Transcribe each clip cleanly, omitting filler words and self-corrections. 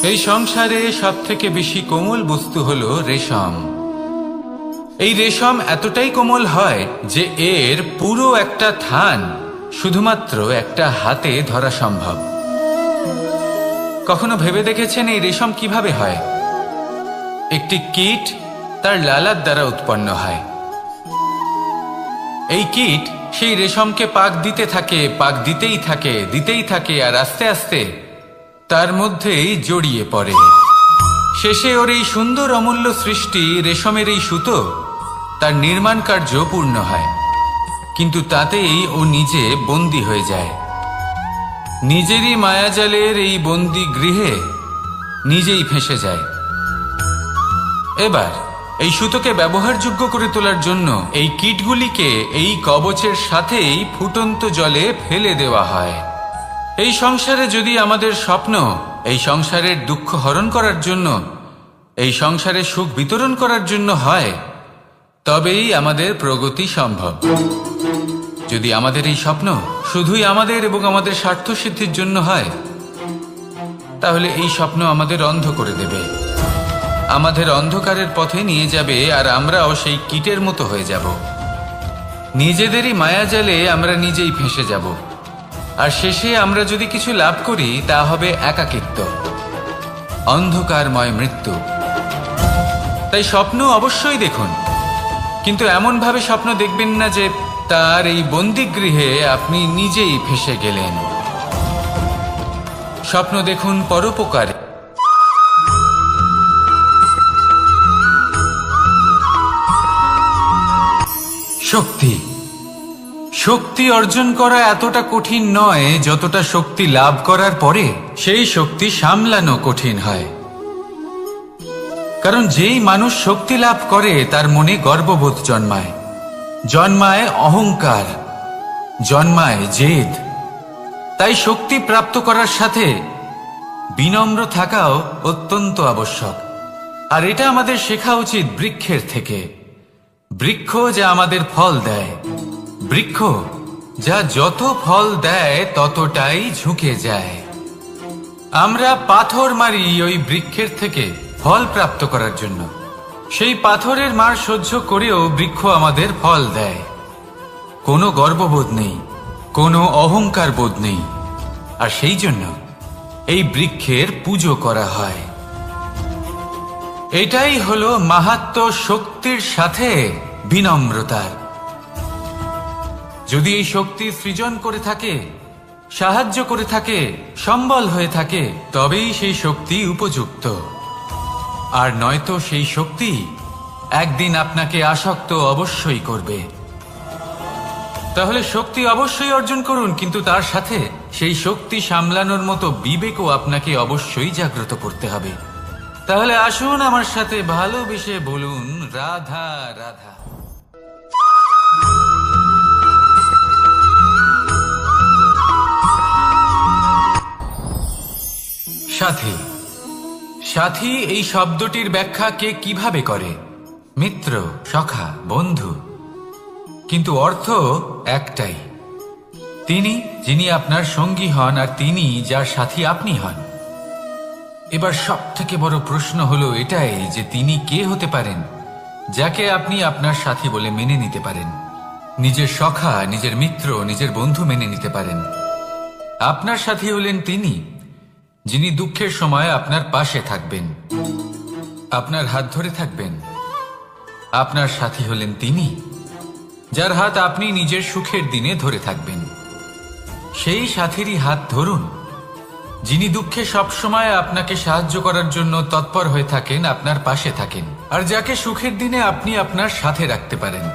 এই সংসারে সবথেকে বেশি কোমল বস্তু হলো রেশম। এই রেশম এতটাই কোমল হয় যে এর পুরো একটা থান শুধুমাত্র একটা হাতে ধরা সম্ভব। কখনো ভেবে দেখেছেন এই রেশম কিভাবে হয়? একটি কীট তার লালার দ্বারা উৎপন্ন হয়। এই কীট সেই রেশমকে পাক দিতে থাকে, পাক দিতেই থাকে আর আস্তে আস্তে তার মধ্যেই জড়িয়ে পড়ে। শেষে ওর এই সুন্দর অমূল্য সৃষ্টি রেশমের এই সুতো তার নির্মাণ কার্য পূর্ণ হয়, কিন্তু তাতেই ও নিজে বন্দী হয়ে যায়। নিজেরই মায়াজালের এই বন্দী গৃহে নিজেই ফেঁসে যায়। এবার এই সুতোকে ব্যবহারযোগ্য করে তোলার জন্য এই কীটগুলিকে এই কবচের সাথেই ফুটন্ত জলে ফেলে দেওয়া হয়। এই সংসারে যদি আমাদের স্বপ্ন এই সংসারের দুঃখ হরণ করার জন্য, এই সংসারে সুখ বিতরণ করার জন্য হয়, তবেই আমাদের প্রগতি সম্ভব। যদি আমাদের এই স্বপ্ন শুধুই আমাদের এবং আমাদের স্বার্থ সিদ্ধির জন্য হয়, তাহলে এই স্বপ্ন আমাদের অন্ধ করে দেবে, আমাদের অন্ধকারের পথে নিয়ে যাবে, আর আমরাও সেই কীটের মতো হয়ে যাব। নিজেদেরই মায়াজালে আমরা নিজেই ফেঁসে যাব, আর শেষে আমরা যদি কিছু লাভ করি তা হবে একাকিত্ব, অন্ধকারময় মৃত্যু। তাই স্বপ্ন অবশ্যই দেখুন, কিন্তু এমনভাবে স্বপ্ন দেখবেন না যে তার এই বন্দিগৃহে আপনি নিজেই ফেঁসে গেলেন। স্বপ্ন দেখুন পরোপকারে। শক্তি শক্তি অর্জন করা এতটা কঠিন নয় যতটা শক্তি লাভ করার পরে সেই শক্তি সামলানো কঠিন হয়। কারণ যেই মানুষ শক্তি লাভ করে তার মনে গর্ববোধ জন্মায়, জন্মায় অহংকার, জন্মায় জেদ। তাই শক্তি প্রাপ্ত করার সাথে বিনম্র থাকাও অত্যন্ত আবশ্যক। আর এটা আমাদের শেখা উচিত বৃক্ষের থেকে। বৃক্ষ যা আমাদের ফল দেয়, বৃক্ষ যা যত ফল দেয় ততটাই ঝুঁকে যায়। আমরা পাথর মারি ওই বৃক্ষের থেকে ফল প্রাপ্ত করার জন্য। সেই পাথরের মার সহ্য করেও বৃক্ষ আমাদের ফল দেয়। কোনো গর্ববোধ নেই, কোনো অহংকার বোধ নেই, আর সেই জন্য এই বৃক্ষের পুজো করা হয়। এটাই হলো মাহাত্ম্য শক্তির সাথে বিনম্রতার। যদি এই শক্তি সৃজন করে থাকে, সাহায্য করে থাকে, সম্বল হয়ে থাকে, তবেই সেই শক্তি উপযুক্ত। আর নয়তো সেই শক্তি একদিন আপনাকে আসক্ত অবশ্যই করবে। তাহলে শক্তি অবশ্যই অর্জন করুন, কিন্তু তার সাথে সেই শক্তি সামলানোর মতো বিবেকও আপনাকে অবশ্যই জাগ্রত করতে হবে। তাহলে আসুন আমার সাথে ভালোবেসে বলুন রাধা রাধা। সাথী সাথী এই শব্দটির ব্যাখ্যা কে কিভাবে করে? মিত্র, সখা, বন্ধু। কিন্তু অর্থ একটাই, তিনি যিনি আপনার সঙ্গী হন আর তিনি যার সাথী আপনি হন। এবার সব থেকে বড় প্রশ্ন হলো এটাই যে তিনি কে হতে পারেন যাকে আপনি আপনার সাথী বলে মেনে নিতে পারেন, নিজের সখা, নিজের মিত্র, নিজের বন্ধু মেনে নিতে পারেন। আপনার সাথী হলেন তিনি যিনি দুঃখের সময় আপনার পাশে থাকবেন, আপনার হাত ধরে থাকবেন। আপনার সাথী হলেন তিনি যার হাত আপনি নিজের সুখের দিনে ধরে থাকবেন। সেই সাথীরই হাত ধরুন যিনি দুঃখে সবসময় আপনাকে সাহায্য করার জন্য তৎপর হয়ে থাকেন, আপনার পাশে থাকেন, আর যাকে সুখের দিনে আপনি আপনার সাথে রাখতে পারেন।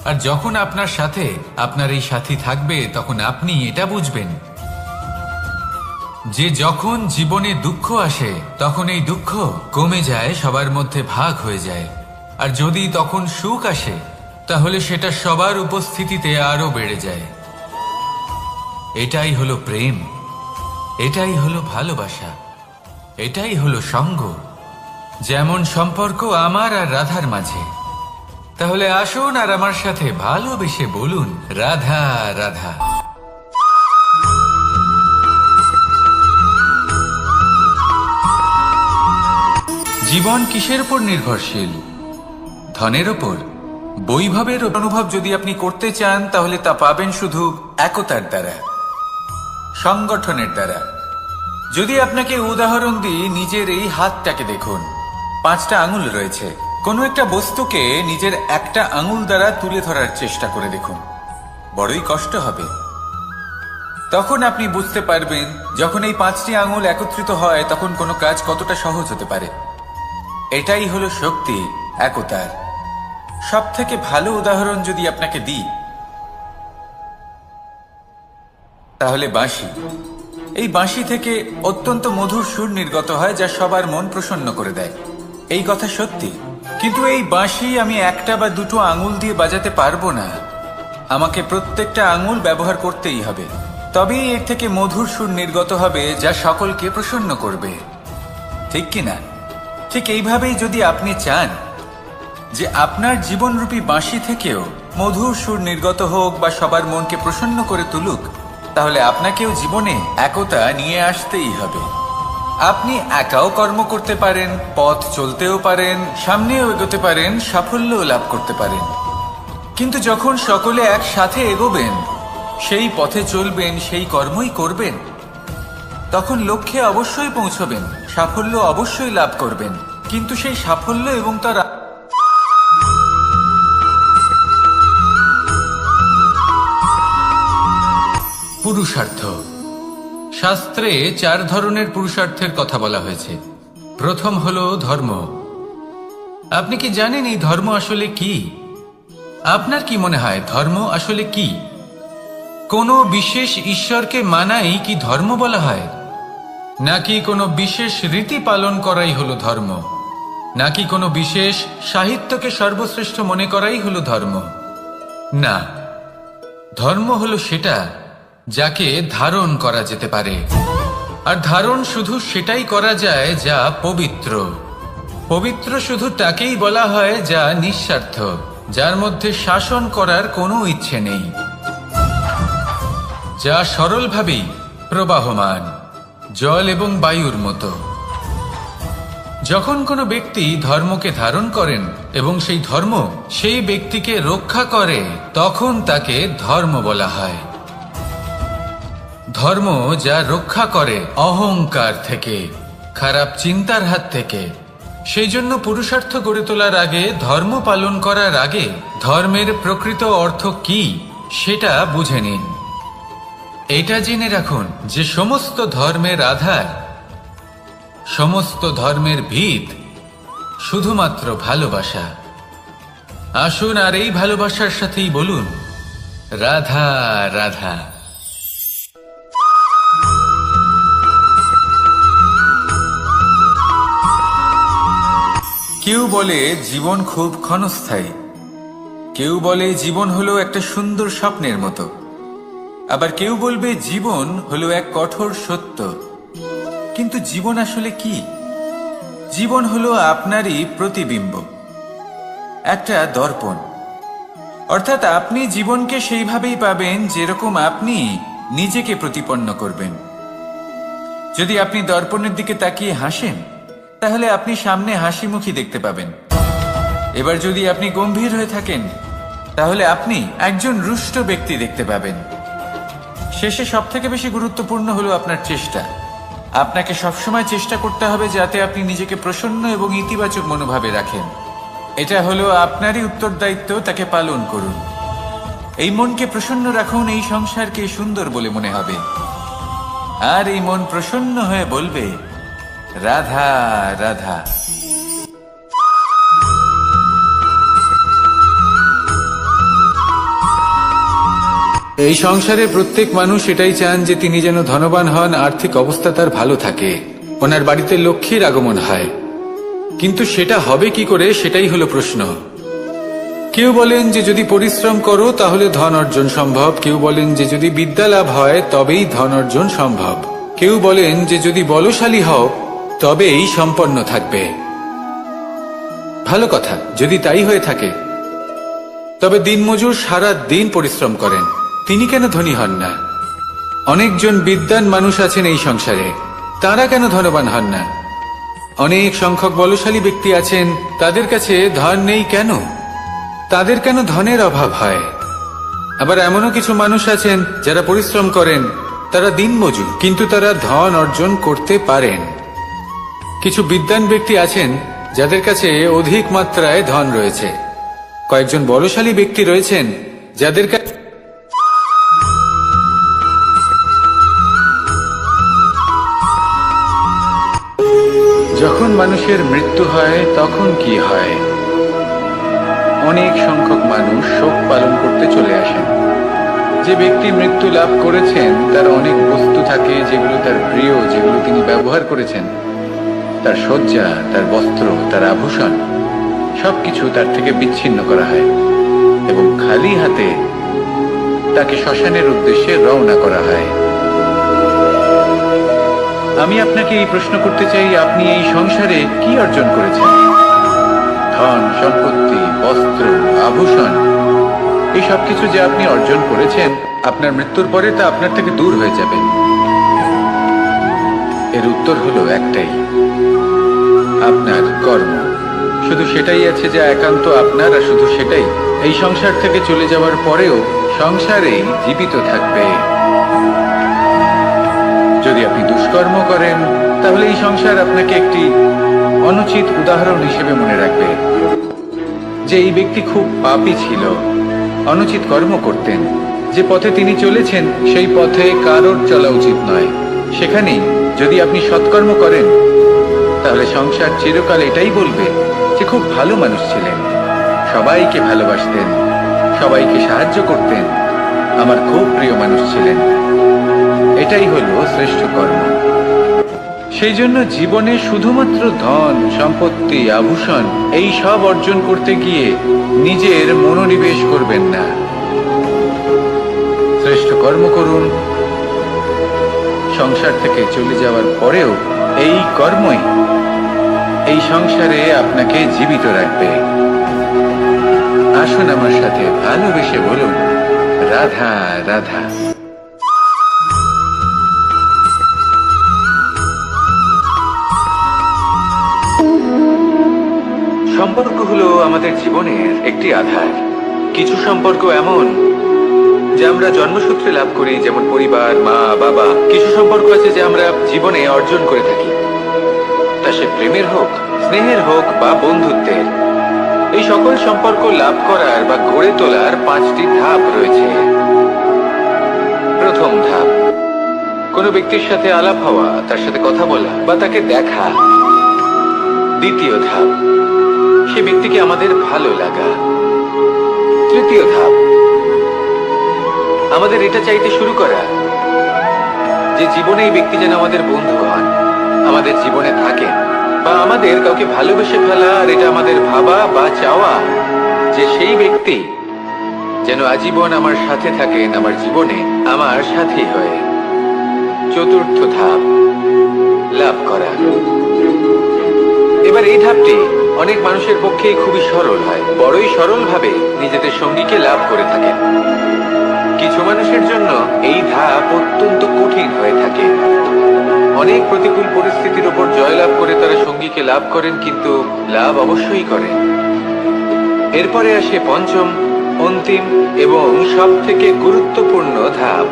আর যখন আপনার সাথে আপনার এই সাথী থাকবে তখন আপনি এটা বুঝবেন যে যখন জীবনে দুঃখ আসে তখন এই দুঃখ কমে যায়, সবার মধ্যে ভাগ হয়ে যায়। আর যদি তখন সুখ আসে তাহলে সেটা সবার উপস্থিতিতে আরো বেড়ে যায়। এটাই হলো প্রেম, এটাই হলো ভালোবাসা, এটাই হলো সঙ্গ। যেমন সম্পর্ক আমার আর রাধার মাঝে। তাহলে আসুন আর আমার সাথে ভালোবেসে বলুন রাধা রাধা। জীবন কিসের উপর নির্ভরশীল? ধনের ওপর। বৈভবের অনুভব যদি আপনি করতে চান তাহলে তা পাবেন শুধু একতার দ্বারা, সংগঠনের দ্বারা। যদি আপনাকে উদাহরণ দিই, নিজের এই হাতটাকে দেখুন, 5টা আঙুল রয়েছে। কোনো একটা বস্তুকে নিজের একটা আঙুল দ্বারা তুলে ধরার চেষ্টা করে দেখুন, বড়ই কষ্ট হবে। তখন আপনি বুঝতে পারবেন যখন এই 5টি আঙুল একত্রিত হয় তখন কোনো কাজ কতটা সহজ হতে পারে। এটাই হলো শক্তি একতার। সব থেকে ভালো উদাহরণ যদি আপনাকে দিই তাহলে বাঁশি। এই বাঁশি থেকে অত্যন্ত মধুর সুর নির্গত হয় যা সবার মন প্রসন্ন করে দেয়। এই কথা সত্যি, কিন্তু এই বাঁশি আমি একটা বা দুটো আঙুল দিয়ে বাজাতে পারবো না। আমাকে প্রত্যেকটা আঙুল ব্যবহার করতেই হবে, তবেই এর থেকে মধুর সুর নির্গত হবে যা সকলকে প্রসন্ন করবে, ঠিক কিনা? ঠিক এইভাবেই যদি আপনি চান যে আপনার জীবনরূপী বাঁশি থেকেও মধুর সুর নির্গত হোক বা সবার মনকে প্রসন্ন করে তুলুক, তাহলে আপনাকেও জীবনে একতা নিয়ে আসতেই হবে। আপনি একাও কর্ম করতে পারেন, পথ চলতেও পারেন, সামনেও এগোতে পারেন, সাফল্যও লাভ করতে পারেন। কিন্তু যখন সকলে একসাথে এগোবেন, সেই পথে চলবেন, সেই কর্মই করবেন, তখন লক্ষ্যে অবশ্যই পৌঁছবেন, সাফল্য অবশ্যই লাভ করবেন। কিন্তু সেই সাফল্য এবং তার পুরুষার্থ। শাস্ত্রে 4 ধরনের পুরুষার্থের কথা বলা হয়েছে। প্রথম হলো ধর্ম। আপনি কি জানেন এই ধর্ম আসলে কি? আপনার কি মনে হয় ধর্ম আসলে কি? কোনো বিশেষ ঈশ্বরকে মানাই কি ধর্ম বলা হয়? নাকি কোনো বিশেষ রীতি পালন করাই হলো ধর্ম? নাকি কোনো বিশেষ সাহিত্যকে সর্বশ্রেষ্ঠ মনে করাই হলো ধর্ম? না, ধর্ম হলো সেটা যাকে ধারণ করা যেতে পারে। আর ধারণ শুধু সেটাই করা যায় যা পবিত্র। পবিত্র শুধু তাকেই বলা হয় যা নিঃস্বার্থ, যার মধ্যে শাসন করার কোনো ইচ্ছে নেই, যা সরলভাবেই প্রবাহমান, জল এবং বায়ুর মতো। যখন কোনো ব্যক্তি ধর্মকে ধারণ করেন এবং সেই ধর্ম সেই ব্যক্তিকে রক্ষা করে, তখন তাকে ধর্ম বলা হয়। ধর্ম যা রক্ষা করে অহংকার থেকে, খারাপ চিন্তার হাত থেকে। সেই জন্য পুরুষার্থ গড়ে তোলার আগে, ধর্ম পালন করার আগে ধর্মের প্রকৃত অর্থ কি সেটা বুঝে নিন। এটা জেনে রাখুন যে সমস্ত ধর্মের আধার, সমস্ত ধর্মের ভিত শুধুমাত্র ভালোবাসা। আসুন আর এই ভালোবাসার সাথেই বলুন রাধা রাধা। কেউ বলে জীবন খুব ক্ষণস্থায়ী, কেউ বলে জীবন হলো একটা সুন্দর স্বপ্নের মতো, আবার কেউ বলবে জীবন হলো এক কঠোর সত্য। কিন্তু জীবন আসলে কি? জীবন হলো আপনারই প্রতিবিম্ব, একটা দর্পণ। অর্থাৎ আপনি জীবনকে সেইভাবেই পাবেন যেরকম আপনি নিজেকে প্রতিপন্ন করবেন। যদি আপনি দর্পণের দিকে তাকিয়ে হাসেন, তাহলে আপনি সামনে হাসি মুখী দেখতে পাবেন। এবার যদি আপনি গম্ভীর হয়ে থাকেন, তাহলে আপনি একজন রুষ্ট ব্যক্তি দেখতে পাবেন। শেষে সবথেকে বেশি গুরুত্বপূর্ণ হলো আপনার চেষ্টা। আপনাকে সবসময় চেষ্টা করতে হবে যাতে আপনি নিজেকে প্রসন্ন এবং ইতিবাচক মনোভাবে রাখেন। এটা হলো আপনারই উত্তরদায়িত্ব, তাকে পালন করুন। এই মনকে প্রসন্ন রাখুন, এই সংসারকে সুন্দর বলে মনে হবে। আর এই মন প্রসন্ন হয়ে বলবে রাধা রাধা। এই সংসারে প্রত্যেক মানুষ এটাই চান যে তিনি যেন ধনবান হন, আর্থিক অবস্থা তার ভালো থাকে, ওনার বাড়িতে লক্ষ্মীর আগমন হয়। কিন্তু সেটা হবে কি করে, সেটাই হলো প্রশ্ন। কেউ বলেন যে যদি পরিশ্রম করো তাহলে ধন অর্জন সম্ভব, কেউ বলেন যে যদি বিদ্যা লাভ হয় তবেই ধন অর্জন সম্ভব, কেউ বলেন যে যদি বলশালী হও তবেই সম্পন্ন থাকবে। ভালো কথা, যদি তাই হয়ে থাকে, তবে দিনমজুর সারা দিন পরিশ্রম করেন, তিনি কেন ধনী হন না? অনেকজন বিদ্বান মানুষ আছেন এই সংসারে, তারা কেন ধনবান হন না? অনেক সংখ্যক বলশালী ব্যক্তি আছেন, তাদের কাছে ধন নেই কেন? তাদের কেন ধনের অভাব হয়? আবার এমনও কিছু মানুষ আছেন যারা পরিশ্রম করেন, তারা দিনমজুর, কিন্তু তারা ধন অর্জন করতে পারেন। কিছু বিদ্বান ব্যক্তি আছেন যাদের কাছে অধিক মাত্রায় ধন রয়েছে। কয়েকজন বলশালী ব্যক্তি রয়েছেন যাদের কাছে যখন মানুষের মৃত্যু হয় তখন কি হয়? অনেক সংখ্যক মানুষ শোক পালন করতে চলে আসেন। যে ব্যক্তি মৃত্যু লাভ করেছেন তার অনেক বস্তু থাকে যেগুলো তার প্রিয়, যেগুলো তিনি ব্যবহার করেছেন। তার শয্যা, তার বস্ত্র, তার আভূষণ সবকিছু তার থেকে বিচ্ছিন্ন করা হয় এবং খালি হাতে তাকে শ্মশানের উদ্দেশ্যে রওনা করা হয়। আমি আপনাকে এই প্রশ্ন করতে চাই, আপনি এই সংসারে কি অর্জন করেছেন? ধন, সম্পত্তি, বস্ত্র, আভূষণ, এই সবকিছু যে আপনি অর্জন করেছেন, আপনার মৃত্যুর পরে তা আপনার থেকে দূর হয়ে যাবে। এর উত্তর হলো একটাই, আপনার কর্ম। শুধু সেটাই আছে যা একান্ত আপনার, আর শুধু সেটাই এই সংসার থেকে চলে যাওয়ার পরেও সংসারেই জীবিত থাকবে। যদি আপনি দুষ্কর্ম করেন তাহলে এই সংসার আপনাকে একটি অনুচিত উদাহরণ হিসেবে মনে রাখবে যে এই ব্যক্তি খুব পাপী ছিল, অনুচিত কর্ম করতেন। যে পথে তিনি চলেছেন সেই পথে কারোর চলা উচিত নয়। সেখানেই যদি আপনি সৎকর্ম করেন তাহলে সংসার চিরকাল এটাই বলবে যে খুব ভালো মানুষ ছিলেন, সবাইকে ভালোবাসতেন, সবাইকে সাহায্য করতেন, আমার খুব প্রিয় মানুষ ছিলেন। এটাই হলো শ্রেষ্ঠ কর্ম। সেই জন্য জীবনে শুধুমাত্র ধন, সম্পত্তি, আভূষণ এই সব অর্জন করতে গিয়ে নিজের মনোনিবেশ করবেন না। শ্রেষ্ঠ কর্ম করুন। সংসার থেকে চলে যাওয়ার পরেও এই কর্মই এই সংসারে আপনাকে জীবিত রাখবে। আসুন আমার সাথে ভালোবেসে বলুন, রাধা রাধা। সম্পর্ক হলো আমাদের জীবনের একটি আধার। কিছু সম্পর্ক এমন যে আমরা জন্মসূত্রে লাভ করি, যেমন পরিবার, মা, বাবা। কিছু সম্পর্ক আছে যে আমরা জীবনে অর্জন করে থাকি, তা সে প্রেমের হোক, স্নেহের হোক বা বন্ধুত্বের। এই সকল সম্পর্ক লাভ করার বা গড়ে তোলার 5টি ধাপ রয়েছে। প্রথম ধাপ, কোনো ব্যক্তির সাথে আলাপ হওয়া, তার সাথে কথা বলা বা তাকে দেখা। দ্বিতীয় ধাপ, সে ব্যক্তিকে আমাদের ভালো লাগা। তৃতীয় ধাপ, আমাদের এটা চাইতে শুরু করা যে জীবনে এই ব্যক্তি যেন আমাদের বন্ধু হন, আমাদের জীবনে থাকেন, বা আমাদের কাউকে ভালোবেসে ফেলা। আর এটা আমাদের ভাবা বা চাওয়া যে সেই ব্যক্তি যেন আজীবন আমার সাথে থাকেন, আমার জীবনে আমার সাথী হয়ে। চতুর্থ ধাপ, লাভ করা। এবার এই ধাপটি অনেক মানুষের পক্ষেই খুবই সরল হয়, বড়ই সরল ভাবে নিজেদের সঙ্গীকে লাভ করে থাকেন। কিছু মানুষের জন্য এই ধাপ অত্যন্ত কঠিন হয়ে থাকে। অনেক প্রতিকূল পরিস্থিতির উপর জয়লাভ করে তারা সঙ্গীকে লাভ করেন, কিন্তু লাভ অবশ্যই করেন। এরপরে আসে পঞ্চম, অন্তিম এবং সব থেকে গুরুত্বপূর্ণ ধাপ।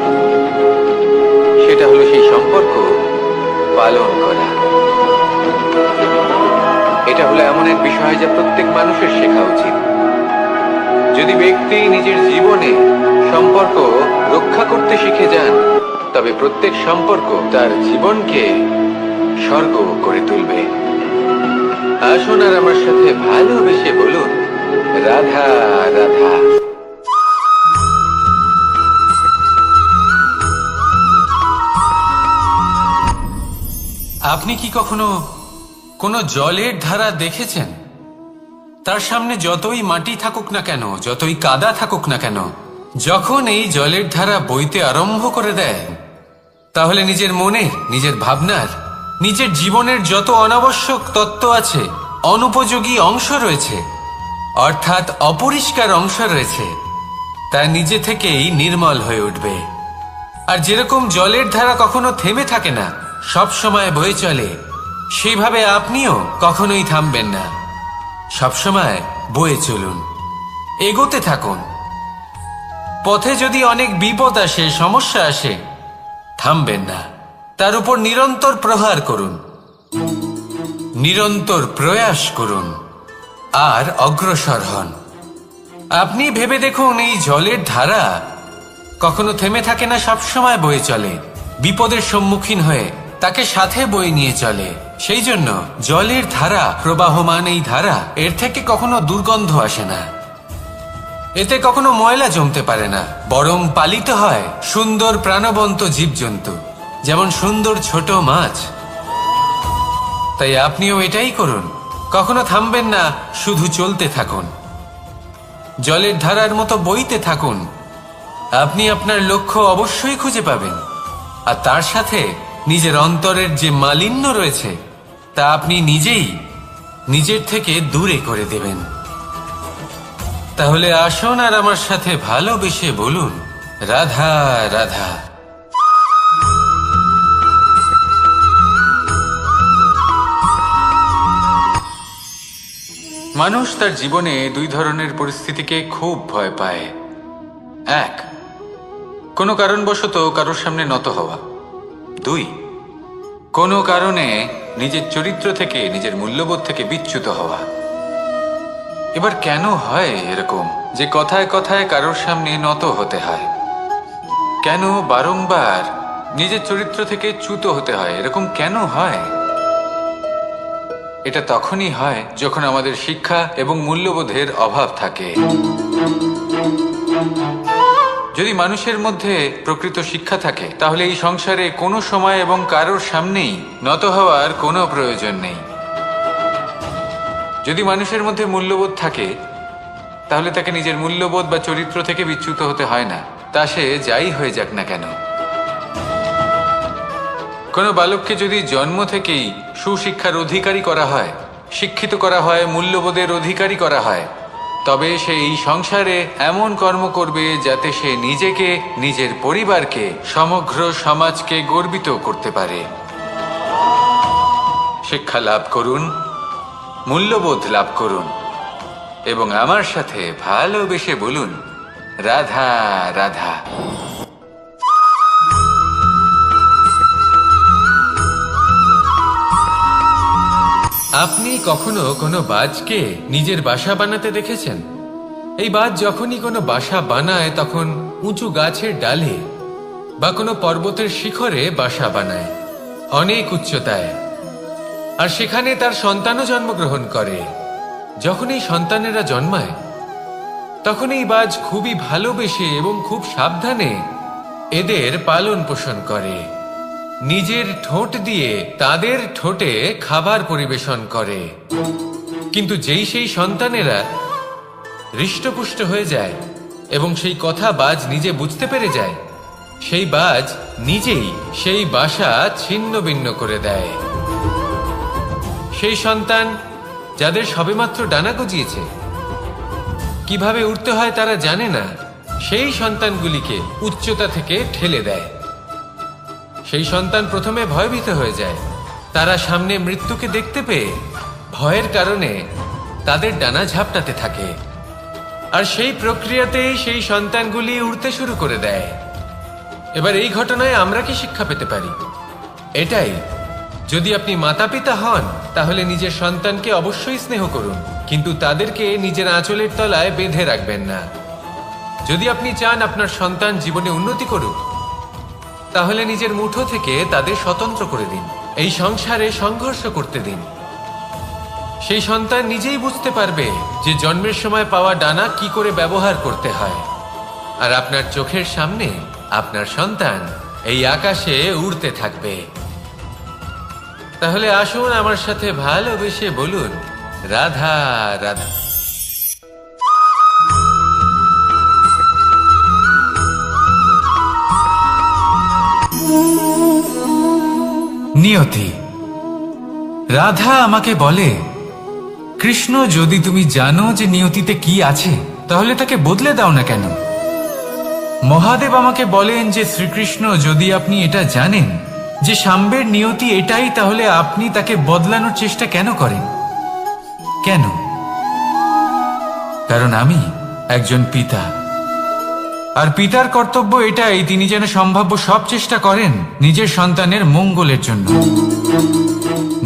সেটা হলো সেই সম্পর্ক পালন করা। এটা হলো এমন এক বিষয় যা প্রত্যেক মানুষের শেখা উচিত। যদি ব্যক্তি নিজের জীবনে সম্পর্ক রক্ষা করতে শিখে যান, তবে প্রত্যেক সম্পর্ক তার জীবনকে স্বর্গ করে তুলবে। আসুন আর আমার সাথে ভালোবেসে বলুন, রাধা রাধা। আপনি কি কখনো কোনো জলের ধারা দেখেছেন? তার সামনে যতই মাটি থাকুক না কেন, যতই কাদা থাকুক না কেন, যখন এই জলের ধারা বইতে আরম্ভ করে দেয়, তাহলে নিজের মনের, নিজের ভাবনার, নিজের জীবনের যত অনাবশ্যক তত্ত্ব আছে, অনুপযোগী অংশ রয়েছে, অর্থাৎ অপরিষ্কার অংশ রয়েছে, তা নিজে থেকেই নির্মল হয়ে উঠবে। আর যেরকম জলের ধারা কখনো থেমে থাকে না, সব সময় বয়ে চলে, সেইভাবে আপনিও কখনোই থামবেন না। সবসময় বয়ে চলুন, এগোতে থাকুন। পথে যদি অনেক বিপদ আসে, সমস্যা আসে, থামবেন না, তার উপর নিরন্তর প্রহার করুন, নিরন্তর প্রয়াস করুন আর অগ্রসর হন। আপনি ভেবে দেখুন, এই জলের ধারা কখনো থেমে থাকে না, সবসময় বয়ে চলে, বিপদের সম্মুখীন হয়ে তাকে সাথে বয়ে নিয়ে চলে। সেই জন্য জলের ধারা, প্রবাহমান এই ধারা, এর থেকে কখনো দুর্গন্ধ আসে না, এতে কখনো ময়লা জমতে পারে না, বরং পালিত হয় সুন্দর প্রাণবন্ত জীবজন্তু, যেমন সুন্দর ছোট মাছ। তাই আপনিও এটাই করুন, কখনো থামবেন না, শুধু চলতে থাকুন, জলের ধারার মতো বইতে থাকুন। আপনি আপনার লক্ষ্য অবশ্যই খুঁজে পাবেন, আর তার সাথে নিজের অন্তরের যে মালিন্য রয়েছে তা আপনি নিজেই নিজের থেকে দূরে করে দেবেন। তাহলে আসুন আর আমার সাথে ভালোবেসে বলুন, রাধা রাধা। মানুষ তার জীবনে দুই ধরনের পরিস্থিতিকে খুব ভয় পায়। এক, কোনো কারণবশত কারোর সামনে নত হওয়া। দুই, কোনো কারণে নিজের চরিত্র থেকে, নিজের মূল্যবোধ থেকে বিচ্যুত হওয়া। এবার কেন হয় এরকম যে কথায় কথায় কারোর সামনে নত হতে হয়? কেন বারংবার নিজের চরিত্র থেকে চ্যুত হতে হয়? এরকম কেন হয়? এটা তখনই হয় যখন আমাদের শিক্ষা এবং মূল্যবোধের অভাব থাকে। যদি মানুষের মধ্যে প্রকৃত শিক্ষা থাকে, তাহলে এই সংসারে কোনো সময় এবং কারোর সামনেই নত হওয়ার কোনো প্রয়োজন নেই। যদি মানুষের মধ্যে মূল্যবোধ থাকে, তাহলে তাকে নিজের মূল্যবোধ বা চরিত্র থেকে বিচ্যুত হতে হয় না, তা সে যাই হয়ে যাক না কেন। কোনো বালককে যদি জন্ম থেকেই সুশিক্ষার অধিকারী করা হয়, শিক্ষিত করা হয়, মূল্যবোধের অধিকারী করা হয়, তবে সে এই সংসারে এমন কর্ম করবে যাতে সে নিজেকে, নিজের পরিবারকে, সমগ্র সমাজকে গর্বিত করতে পারে। শিক্ষা লাভ করুন, মূল্যবোধ লাভ করুন এবং আমার সাথে ভালোবেসে বলুন, রাধা রাধা। আপনি কখনো কোনো বাজকে নিজের বাসা বানাতে দেখেছেন? এই বাজ যখনই কোনো বাসা বানায়, তখন উঁচু গাছের ডালে বা কোনো পর্বতের শিখরে বাসা বানায়, অনেক উচ্চতায়, আর সেখানে তার সন্তানও জন্মগ্রহণ করে। যখন এই সন্তানেরা জন্মায়, তখন এই বাজ খুবই ভালোবেসে এবং খুব সাবধানে এদের পালন পোষণ করে, নিজের ঠোঁট দিয়ে তাদের ঠোঁটে খাবার পরিবেশন করে। কিন্তু যেই সেই সন্তানেরা হৃষ্টপুষ্ট হয়ে যায় এবং সেই কথা বাজ নিজে বুঝতে পেরে যায়, সেই বাজ নিজেই সেই বাসা ছিন্ন ভিন্ন করে দেয়। সেই সন্তান যাদের সবেমাত্র ডানা গজিয়েছে, কিভাবে উঠতে হয় তারা জানে না, সেই সন্তানগুলিকে উচ্চতা থেকে ঠেলে দেয়। সেই সন্তান প্রথমে ভয়ভীত হয়ে যায়, তারা সামনে মৃত্যুকে দেখতে পেয়ে ভয়ের কারণে তাদের ডানা ঝাপটাতে থাকে, আর সেই প্রক্রিয়াতেই সেই সন্তানগুলি উড়তে শুরু করে দেয়। এবার এই ঘটনায় আমরা কি শিক্ষা পেতে পারি? এটাই, যদি আপনি মাতা পিতা হন, তাহলে নিজের সন্তানকে অবশ্যই স্নেহ করুন, কিন্তু তাদেরকে নিজের আঁচলের তলায় বেঁধে রাখবেন না। যদি আপনি চান আপনার সন্তান জীবনে উন্নতি করুক, তাহলে নিজের মুঠো থেকে তাদের স্বতন্ত্র করে দিন, এই সংসারে সংঘর্ষ করতে দিন। সেই সন্তান নিজেই বুঝতে পারবে যে জন্মের সময় পাওয়া ডানা কি করে ব্যবহার করতে হয়, আর আপনার চোখের সামনে আপনার সন্তান এই আকাশে উড়তে থাকবে। তাহলে আসুন আমার সাথে ভালোবেসে বলুন, রাধা রাধা। নিয়তি। রাধা আমাকে বলে, কৃষ্ণ, যদি তুমি জানো যে নিয়তিতে কি আছে, তাহলে তাকে বদলে দাও না কেন? মহাদেব আমাকে বলেন যে শ্রীকৃষ্ণ, যদি আপনি এটা জানেন যে সাম্বের নিয়তি এটাই, তাহলে আপনি তাকে বদলানোর চেষ্টা কেন করেন? কেন? কারণ আমি একজন পিতা, আর পিতার কর্তব্য এটাই, তিনি যেন সম্ভাব্য সব চেষ্টা করেন নিজের সন্তানের মঙ্গলের জন্য।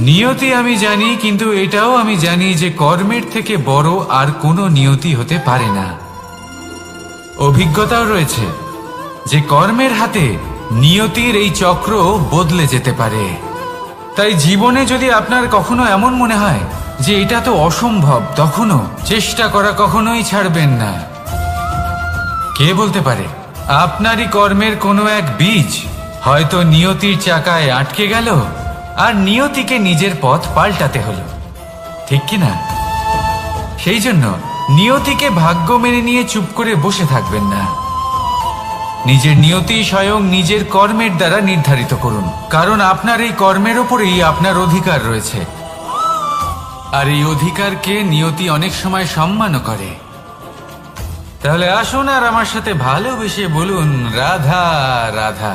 নিয়তি আমি জানি, কিন্তু এটাও আমি জানি যে কর্মের থেকে বড় আর কোনো নিয়তি হতে পারে না। অভিজ্ঞতাও রয়েছে যে কর্মের হাতে নিয়তির এই চক্র বদলে যেতে পারে। তাই জীবনে যদি আপনার কখনো এমন মনে হয় যে এটা তো অসম্ভব, তখনও চেষ্টা করা কখনোই ছাড়বেন না। কে বলতে পারে আপনারই কর্মের কোনো এক বীজ হয়তো নিয়তির চাকায় আটকে গেল, আর নিয়তিকে নিজের পথ পাল্টাতে হলো, ঠিক কিনা? সেই জন্য নিয়তিকে ভাগ্য মেনে নিয়ে চুপ করে বসে থাকবেন না। নিজের নিয়তি স্বয়ং নিজের কর্মের দ্বারা নির্ধারিত করুন, কারণ আপনার এই কর্মের ওপরেই আপনার অধিকার রয়েছে। আর এই অধিকারকে নিয়তি অনেক সময় সম্মানও করে। তাহলে আসুন আর আমার সাথে ভালোবেসে বলুন, রাধা রাধা।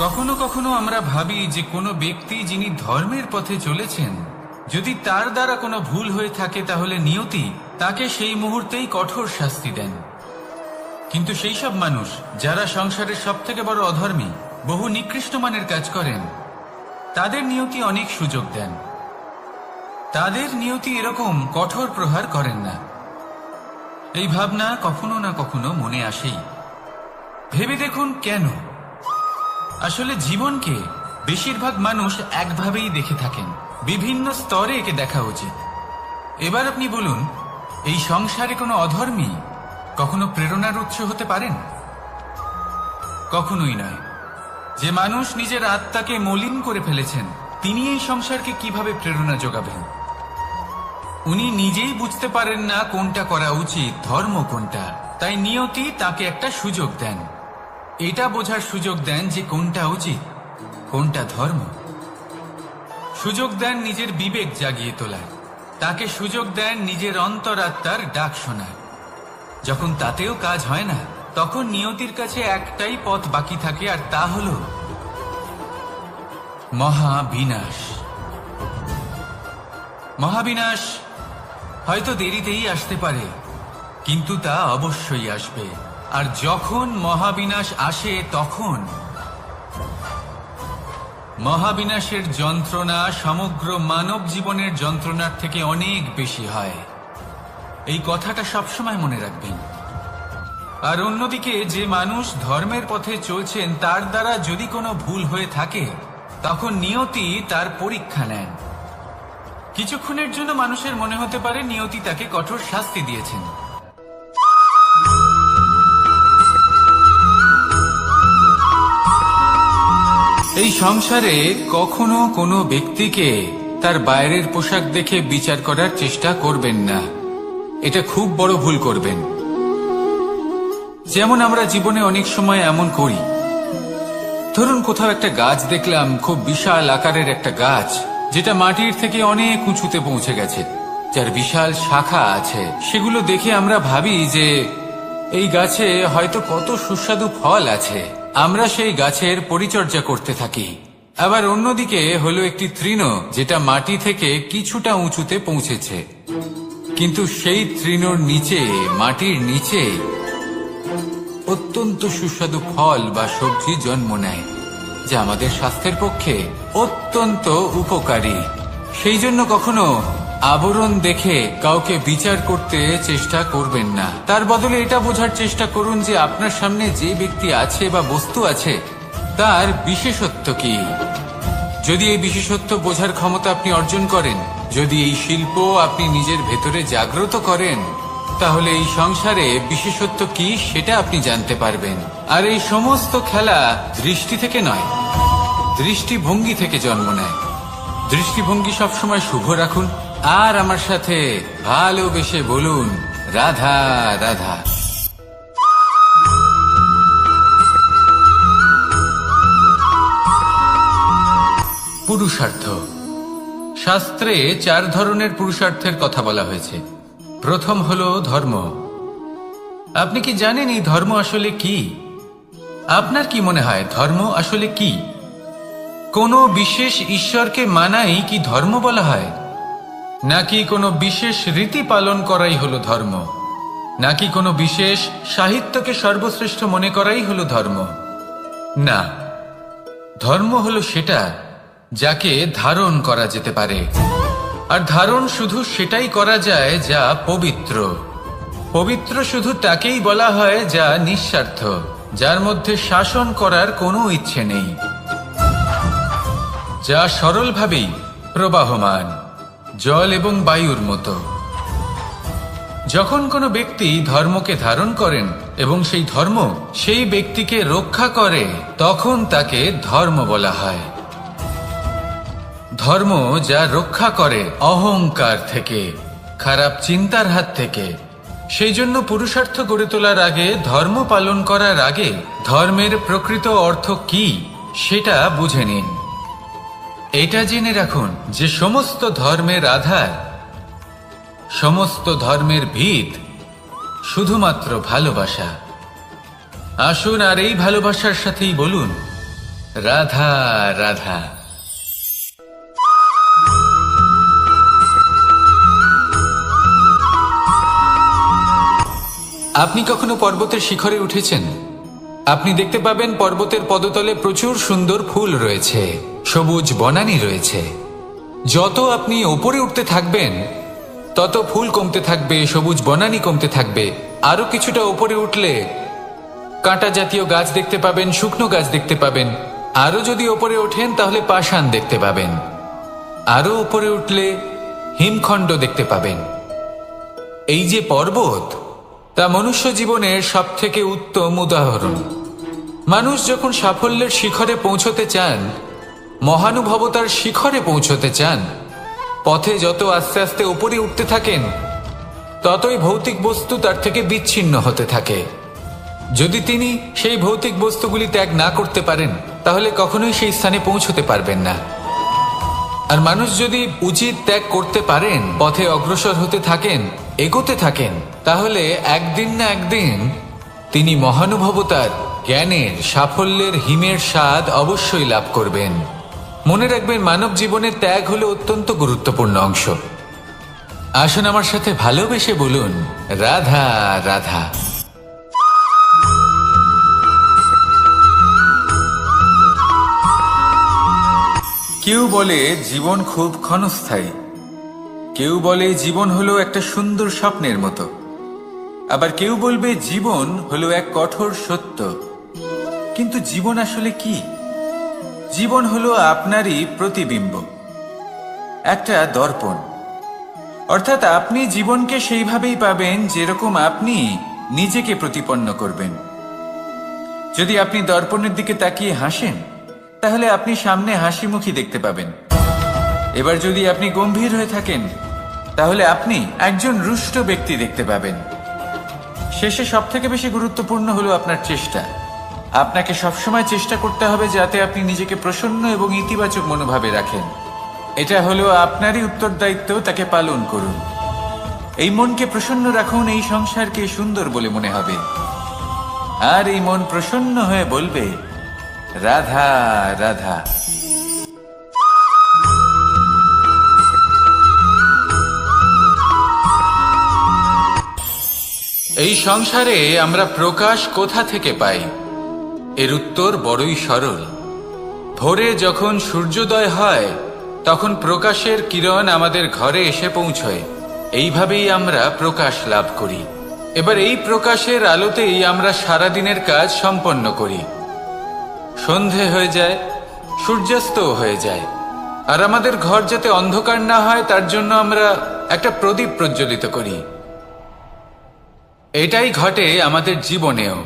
কখনো কখনো আমরা ভাবি যে কোনো ব্যক্তি যিনি ধর্মের পথে চলেছেন, যদি তার দ্বারা কোনো ভুল হয়ে থাকে তাহলে নিয়তি তাকে সেই মুহূর্তেই কঠোর শাস্তি দেন। কিন্তু সেই সব মানুষ যারা সংসারের সব থেকে বড় অধর্মী, বহু নিকৃষ্ট মানের কাজ করেন, তাদের নিয়তি অনেক সুযোগ দেন। তাদের নিয়তি এরকম কঠোর প্রহার করেন না। এই ভাবনা কখনো না কখনো মনে আসেই। ভেবে দেখুন কেন? আসলে জীবনকে বেশিরভাগ মানুষ একভাবেই দেখে থাকেন, বিভিন্ন স্তরে একে দেখা উচিত। এবার আপনি বলুন, এই সংসারে কোনো অধর্মী কখনো প্রেরণার উৎস হতে পারেন? কখনোই নয়। যে মানুষ নিজের আত্মাকে মলিন করে ফেলেছেন, তিনি এই সংসারকে কিভাবে প্রেরণা যোগাবেন? উনি নিজেই বুঝতে পারেন না কোনটা করা উচিত, ধর্ম কোনটা। তাই নিয়তি তাকে একটা সুযোগ দেন, এটা বোঝার সুযোগ দেন যে কোনটা উচিত, কোনটা ধর্ম। সুযোগ দেন নিজের বিবেক জাগিয়ে তোলার, তাকে সুযোগ দেন নিজের অন্তরাত্মার ডাক শোনার। যখন তাতেও কাজ হয় না, তখন নিয়তির কাছে একটাই পথ বাকি থাকে, আর তা হল মহাবিনাশ। মহাবিনাশ হয়তো দেরিতেই আসতে পারে, কিন্তু তা অবশ্যই আসবে। আর যখন মহাবিনাশ আসে, তখন মহাবিনাশের যন্ত্রণা সমগ্র মানব জীবনের যন্ত্রণার থেকে অনেক বেশি হয়। এই কথাটা সবসময় মনে রাখবেন। আর অন্যদিকে যে মানুষ ধর্মের পথে চলছেন, তার দ্বারা যদি কোনো ভুল হয়ে থাকে, তখন নিয়তি তার পরীক্ষা নেন। কিছুক্ষণের জন্য মানুষের মনে হতে পারে নিয়তি তাকে কঠোর শাস্তি দিয়েছেন। এই সংসারে কখনো কোনো ব্যক্তিকে তার বাইরের পোশাক দেখে বিচার করার চেষ্টা করবেন না। এটা খুব বড় ভুল করবেন। যেমন আমরা জীবনে অনেক সময় এমন করি, ধরুন কোথাও একটা গাছ দেখলাম, খুব বিশাল আকারের একটা গাছ, যেটা মাটির থেকে অনেক উঁচুতে পৌঁছে গেছে, যার বিশাল শাখা আছে। সেগুলো দেখে আমরা ভাবি যে এই গাছে হয়তো কত সুস্বাদু ফল আছে। আমরা সেই গাছের পরিচর্যা করতে থাকি। আবার অন্যদিকে হলো একটি তৃণ, যেটা মাটি থেকে কিছুটা উঁচুতে পৌঁছেছে, কিন্তু সেই তৃণর নিচে, মাটির নিচে অত্যন্ত সুস্বাদু ফল বা সবজি জন্ম নেয়, যা আমাদের স্বাস্থ্যের পক্ষে অত্যন্ত উপকারী। সেই জন্য কখনো আবরণ দেখে কাউকে বিচার করতে চেষ্টা করবেন না। তার বদলে এটা বোঝার চেষ্টা করুন যে আপনার সামনে যে ব্যক্তি আছে বা বস্তু আছে, তার বিশেষত্ব কি। যদি এই বিশেষত্ব বোঝার ক্ষমতা আপনি অর্জন করেন, যদি এই শিল্প আপনি নিজের ভেতরে জাগ্রত করেন, তাহলে এই সংসারে বিশেষত্ব কি সেটা আপনি জানতে পারবেন। আর এই সমস্ত খেলা দৃষ্টি থেকে নয়, দৃষ্টিভঙ্গি থেকে জন্ম নেয়। দৃষ্টিভঙ্গি সবসময় শুভ রাখুন, আর আমার সাথে ভালোবেসে বলুন, রাধা রাধা। পুরুষার্থ। শাস্ত্রে 4 ধরনের পুরুষার্থের কথা বলা হয়েছে। প্রথম হলো ধর্ম, আপনি কি জানেন এই ধর্ম আসলে কি? আপনার কি মনে হয় ধর্ম আসলে কি? কোনো বিশেষ ঈশ্বরকে মানাই কি ধর্ম বলা হয়? নাকি কোনো বিশেষ রীতি পালন করাই হলো ধর্ম? নাকি কোনো বিশেষ সাহিত্যকে সর্বশ্রেষ্ঠ মনে করাই হলো ধর্ম? না, ধর্ম হলো সেটা যাকে ধারণ করা যেতে পারে। আর ধারণ শুধু সেটাই করা যায় যা পবিত্র। পবিত্র শুধু তাকেই বলা হয় যা নিঃস্বার্থ, যার মধ্যে শাসন করার কোনো ইচ্ছে নেই, যা সরলভাবেই প্রবাহমান, জল এবং বায়ুর মতো। যখন কোনো ব্যক্তি ধর্মকে ধারণ করেন এবং সেই ধর্ম সেই ব্যক্তিকে রক্ষা করে, তখন তাকে ধর্ম বলা হয়। ধর্ম যা রক্ষা করে অহংকার থেকে, খারাপ চিন্তার হাত থেকে। সেই জন্য পুরুষার্থ গড়ে তোলার আগে, ধর্ম পালন করার আগে ধর্মের প্রকৃত অর্থ কি সেটা বুঝে নিন। এটা জেনে রাখুন যে সমস্ত ধর্মের আধার, সমস্ত ধর্মের ভিত শুধুমাত্র ভালোবাসা। আসুন আর এই ভালোবাসার সাথেই বলুন রাধা রাধা। আপনি কখনো পর্বতের শিখরে উঠেছেন? আপনি দেখতে পাবেন পর্বতের পদতলে প্রচুর সুন্দর ফুল রয়েছে, সবুজ বনানী রয়েছে। যত আপনি ওপরে উঠতে থাকবেন তত ফুল কমতে থাকবে, সবুজ বনানী কমতে থাকবে। আরো কিছুটা ওপরে উঠলে কাঁটা জাতীয় গাছ দেখতে পাবেন, শুকনো গাছ দেখতে পাবেন। আরো যদি ওপরে ওঠেন তাহলে পাষাণ দেখতে পাবেন। আরো উপরে উঠলে হিমখণ্ড দেখতে পাবেন। এই যে পর্বত, তা মনুষ্য জীবনের সব থেকে উত্তম উদাহরণ। মানুষ যখন সাফল্যের শিখরে পৌঁছতে চান, মহানুভবতার শিখরে পৌঁছতে চান, পথে যত আস্তে আস্তে উপরে উঠতে থাকেন, ততই ভৌতিক বস্তু তার থেকে বিচ্ছিন্ন হতে থাকে। যদি তিনি সেই ভৌতিক বস্তুগুলি ত্যাগ না করতে পারেন, তাহলে কখনোই সেই স্থানে পৌঁছতে পারবেন না। আর মানুষ যদি উচিত ত্যাগ করতে পারেন, পথে অগ্রসর হতে থাকেন, এগোতে থাকেন, তাহলে একদিন না একদিন তিনি মহানুভবতার, জ্ঞানের, সাফল্যের হিমের স্বাদ অবশ্যই লাভ করবেন। মনে রাখবেন, মানব জীবনের ত্যাগ হলো অত্যন্ত গুরুত্বপূর্ণ অংশ। আসুন আমার সাথে ভালোবেসে বলুন রাধা রাধা। কেউ বলে জীবন খুব ক্ষণস্থায়ী, কেউ বলে জীবন হলো একটা সুন্দর স্বপ্নের মতো, আবার কেউ বলবে জীবন হলো এক কঠোর সত্য। কিন্তু জীবন আসলে কি? জীবন হলো আপনারই প্রতিবিম্ব, একটা দর্পণ। অর্থাৎ আপনি জীবনকে সেইভাবেই পাবেন যেরকম আপনি নিজেকে প্রতিপন্ন করবেন। যদি আপনি দর্পণের দিকে তাকিয়ে হাসেন, তাহলে আপনি সামনে হাসি মুখী দেখতে পাবেন। এবার যদি আপনি গম্ভীর হয়ে থাকেন, তাহলে আপনি একজন রুষ্ট ব্যক্তি দেখতে পাবেন। শেষে সবথেকে বেশি গুরুত্বপূর্ণ হলো আপনার চেষ্টা। আপনাকে সবসময় চেষ্টা করতে হবে যাতে আপনি নিজেকে প্রসন্ন এবং ইতিবাচক মনোভাবে রাখেন। এটা হলো আপনারই উত্তরদায়িত্ব, তাকে পালন করুন। এই মনকে প্রসন্ন রাখুন, এই সংসারকে সুন্দর বলে মনে হবে। আর এই মন প্রসন্ন হয়ে বলবে রাধা রাধা। এই সংসারে আমরা প্রকাশ কোথা থেকে পাই? এর উত্তর বড়ই সরল। ভোরে যখন সূর্যোদয় হয়, তখন প্রকাশের কিরণ আমাদের ঘরে এসে পৌঁছয়। এইভাবেই আমরা প্রকাশ লাভ করি। এবার এই প্রকাশের আলোতেই আমরা সারাদিনের কাজ সম্পন্ন করি। সন্ধে হয়ে যায়, সূর্যাস্ত হয়ে যায়। আর আমাদের ঘর যাতে অন্ধকার না হয়, তার জন্য আমরা একটা প্রদীপ প্রজ্বলিত করি। এটাই ঘটে আমাদের জীবনেও।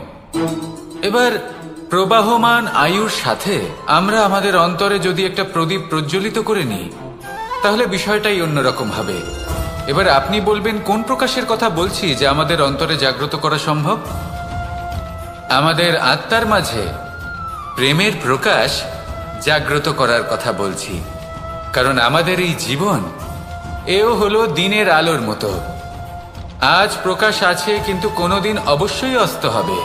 এবার প্রবাহমান আয়ুর সাথে আমরা আমাদের অন্তরে যদি একটা প্রদীপ প্রজ্বলিত করে নিই, তাহলে বিষয়টাই অন্যরকম হবে। এবার আপনি বলবেন, কোন প্রকাশের কথা বলছি যা আমাদের অন্তরে জাগ্রত করা সম্ভব? আমাদের আত্মার মাঝে প্রেমের প্রকাশ জাগ্রত করার কথা বলছি। কারণ আমাদের এই জীবন, এও হলো দিনের আলোর মতো। আজ প্রকাশ আছে, কিন্তু কোনোদিন অবশ্যই অস্ত হবে।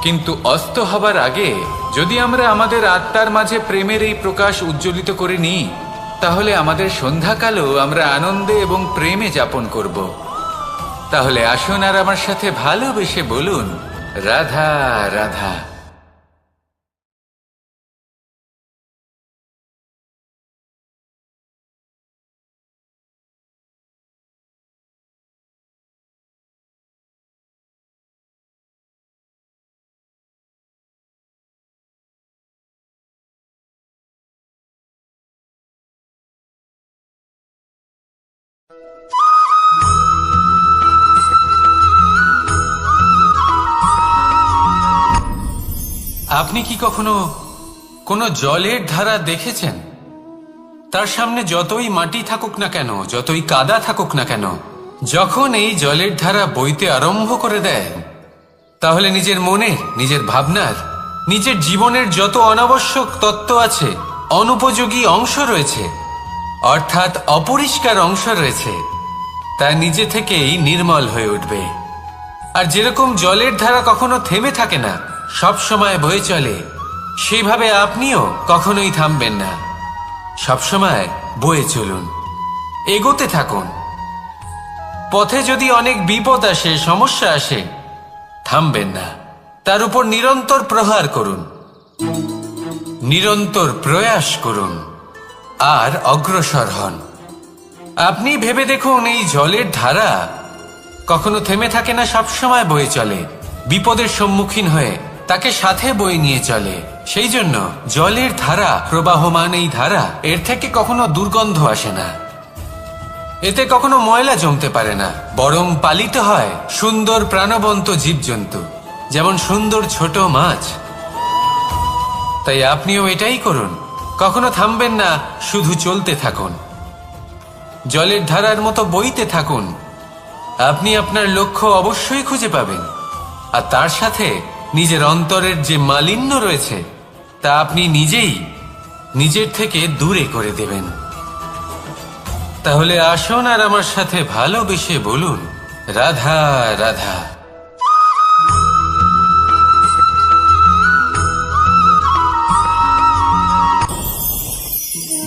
কিন্তু অস্ত হবার আগে যদি আমরা আমাদের আত্মার মাঝে প্রেমের এই প্রকাশ উজ্জ্বলিত করে নিই, তাহলে আমাদের সন্ধ্যাকালও আমরা আনন্দে এবং প্রেমে যাপন করব। তাহলে আসুন আর আমার সাথে ভালোবেসে বলুন, রাধা রাধা। আপনি কি কখনো কোনো জলের ধারা দেখেছেন? তার সামনে যতই মাটি থাকুক না কেন, যতই কাদা থাকুক না কেন, যখন এই জলের ধারা বইতে আরম্ভ করে দেয়, তাহলে নিজের মনে, নিজের ভাবনার, নিজের জীবনের যত অনাবশ্যক তত্ত্ব আছে, অনুপযোগী অংশ রয়েছে, অর্থাৎ অপরিষ্কার অংশ রয়েছে, তা নিজে থেকেই নির্মল হয়ে উঠবে। আর যেরকম জলের ধারা কখনো থেমে থাকে না, সব সময় বয়ে চলে, সেইভাবে আপনিও কখনোই থামবেন না। সবসময় বয়ে চলুন, এগোতে থাকুন। পথে যদি অনেক বিপদ আসে, সমস্যা আসে, থামবেন না, তার উপর নিরন্তর প্রহার করুন, নিরন্তর প্রয়াস করুন আর অগ্রসর হন। আপনি ভেবে দেখুন, এই জলের ধারা কখনো থেমে থাকে না, সবসময় বয়ে চলে, বিপদের সম্মুখীন হয়ে তাকে সাথে বয়ে নিয়ে চলে। সেই জন্য জলের ধারা, প্রবাহমান এই ধারা, এর থেকে কখনো দুর্গন্ধ আসে না, এতে কখনো ময়লা জমতে পারে না, বরং পালিত হয় সুন্দর প্রাণবন্ত জীবজন্তু, যেমন সুন্দর ছোট মাছ। তাই আপনিও এটাই করুন, কখনো থামবেন না, শুধু চলতে থাকুন, জলের ধারার মতো বইতে থাকুন। আপনি আপনার লক্ষ্য অবশ্যই খুঁজে পাবেন, আর তার সাথে নিজের অন্তরের যে মালিন্য রয়েছে, তা আপনি নিজেই নিজের থেকে দূরে করে দেবেন। তাহলে আসুন আর আমার সাথে ভালোবেসে বলুন, রাধা রাধা।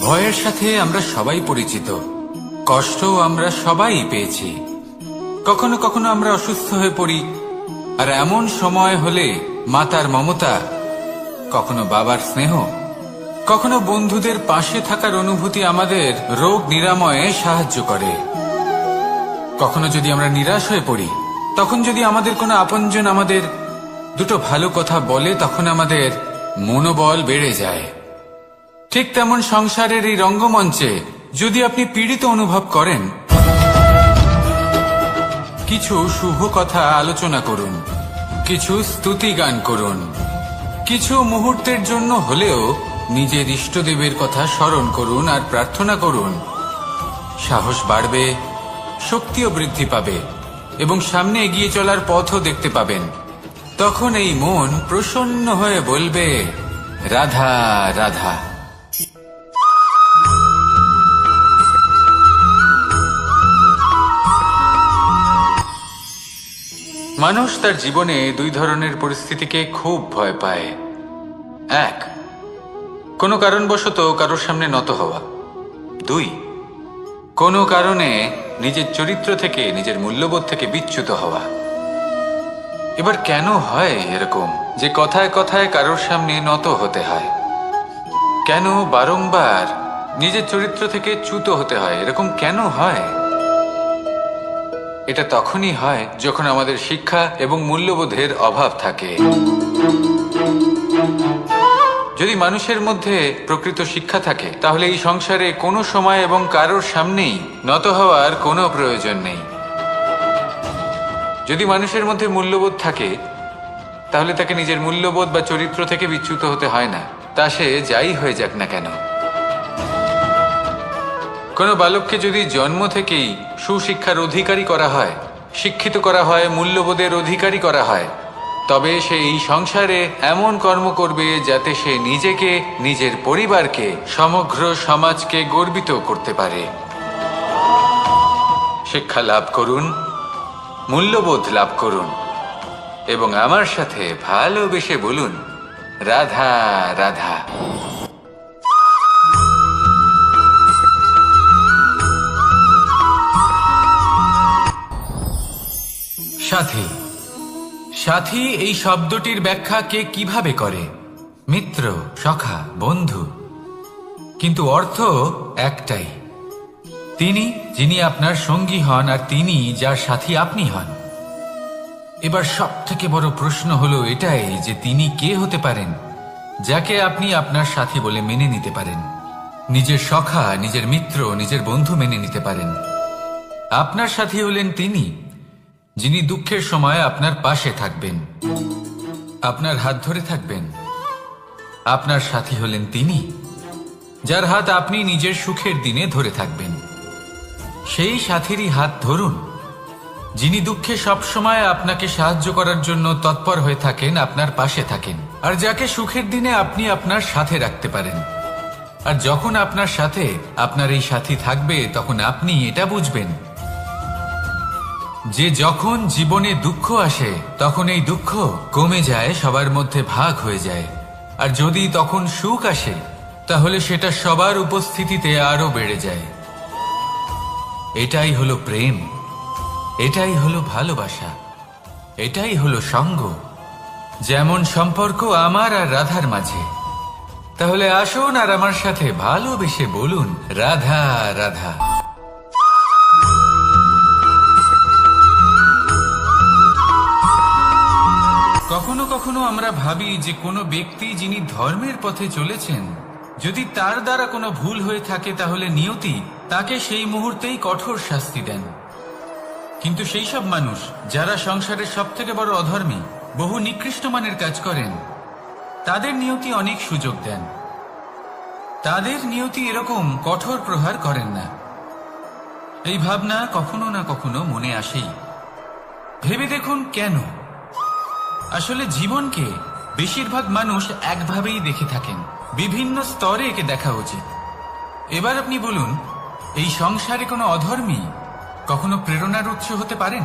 ভয়ের সাথে আমরা সবাই পরিচিত, কষ্টও আমরা সবাই পেয়েছি। কখনো কখনো আমরা অসুস্থ হয়ে পড়ি, আর এমন সময় হলে মাতার মমতা, কখনো বাবার স্নেহ, কখনো বন্ধুদের পাশে থাকার অনুভূতি আমাদের রোগ নিরাময়ে সাহায্য করে। কখনো যদি আমরা নিরাশ হয়ে পড়ি, তখন যদি আমাদের কোনো আপনজন আমাদের দুটো ভালো কথা বলে, তখন আমাদের মনোবল বেড়ে যায়। ঠিক তেমন সংসারের এই রঙ্গমঞ্চে যদি আপনি পীড়িত অনুভব করেন, কিছু শুভ কথা আলোচনা করুন, কিছু স্তুতি গান করুন, কিছু মুহূর্তের জন্য হলেও নিজের ইষ্টদেবের কথা স্মরণ করুন আর প্রার্থনা করুন। সাহস বাড়বে, শক্তিও বৃদ্ধি পাবে এবং সামনে এগিয়ে চলার পথও দেখতে পাবেন। তখন এই মন প্রসন্ন হয়ে বলবে, রাধা রাধা। মানুষ তার জীবনে দুই ধরনের পরিস্থিতিকে খুব ভয় পায়। এক, কোনো কারণবশত কারোর সামনে নত হওয়া। দুই, কোনো কারণে নিজের চরিত্র থেকে, নিজের মূল্যবোধ থেকে বিচ্যুত হওয়া। এবার কেন হয় এরকম যে কথায় কথায় কারোর সামনে নত হতে হয়? কেন বারংবার নিজের চরিত্র থেকে চ্যুত হতে হয়? এরকম কেন হয়? এটা তখনই হয় যখন আমাদের শিক্ষা এবং মূল্যবোধের অভাব থাকে। যদি মানুষের মধ্যে প্রকৃত শিক্ষা থাকে, তাহলে এই সংসারে কোনো সময় এবং কারোর সামনেই নত হওয়ার কোনো প্রয়োজন নেই। যদি মানুষের মধ্যে মূল্যবোধ থাকে, তাহলে তাকে নিজের মূল্যবোধ বা চরিত্র থেকে বিচ্যুত হতে হয় না, তা সে যাই হয়ে যাক না কেন। কোনো বালককে যদি জন্ম থেকেই সুশিক্ষার অধিকারী করা হয়, শিক্ষিত করা হয়, মূল্যবোধের অধিকারী করা হয়, তবে সে এই সংসারে এমন কর্ম করবে যাতে সে নিজেকে, নিজের পরিবারকে, সমগ্র সমাজকে গর্বিত করতে পারে। শিক্ষা লাভ করুন, মূল্যবোধ লাভ করুন এবং আমার সাথে ভালোবেসে বলুন, রাধা রাধা। সাথী। সাথী এই শব্দটির ব্যাখ্যা কে কিভাবে করে? মিত্র, সখা, বন্ধু। কিন্তু অর্থ একটাই, তিনি যিনি আপনার সঙ্গী হন আর তিনি যার সাথী আপনি হন। এবার সব থেকে বড় প্রশ্ন হলো এটাই যে তিনি কে হতে পারেন যাকে আপনি আপনার সাথী বলে মেনে নিতে পারেন, নিজের সখা, নিজের মিত্র, নিজের বন্ধু মেনে নিতে পারেন। আপনার সাথী হলেন তিনি যিনি দুঃখের সময় আপনার পাশে থাকবেন, আপনার হাত ধরে থাকবেন। আপনার সাথী হলেন তিনি যার হাত আপনি নিজের সুখের দিনে ধরে থাকবেন। সেই সাথীরই হাত ধরুন যিনি দুঃখে সবসময় আপনাকে সাহায্য করার জন্য তৎপর হয়ে থাকেন, আপনার পাশে থাকেন, আর যাকে সুখের দিনে আপনি আপনার সাথে রাখতে পারেন। আর যখন আপনার সাথে আপনার এই সাথী থাকবে তখন আপনি এটা বুঝবেন যে যখন জীবনে দুঃখ আসে তখন এই দুঃখ কমে যায়, সবার মধ্যে ভাগ হয়ে যায়। আর যদি তখন সুখ আসে তাহলে সেটা সবার উপস্থিতিতে আরো বেড়ে যায়। এটাই হলো প্রেম, এটাই হলো ভালোবাসা, এটাই হলো সঙ্গ। যেমন সম্পর্ক আমার আর রাধার মাঝে। তাহলে আসুন আর আমার সাথে ভালোবেসে বলুন, রাধা রাধা। কখনো কখনো আমরা ভাবি যে কোনো ব্যক্তি যিনি ধর্মের পথে চলেছেন, যদি তার দ্বারা কোনো ভুল হয়ে থাকে তাহলে নিয়তি তাকে সেই মুহূর্তেই কঠোর শাস্তি দেন। কিন্তু সেই সব মানুষ যারা সংসারের সব থেকে বড় অধর্মী, বহু নিকৃষ্ট মানের কাজ করেন, তাদের নিয়তি অনেক সুযোগ দেন। তাদের নিয়তি এরকম কঠোর প্রহার করেন না। এই ভাবনা কখনো না কখনো মনে আসেই। ভেবে দেখুন কেন? আসলে জীবনকে বেশিরভাগ মানুষ একভাবেই দেখে থাকেন, বিভিন্ন স্তরে একে দেখা উচিত। এবার আপনি বলুন, এই সংসারে কোনো অধর্মী কখনো প্রেরণার উৎস হতে পারেন?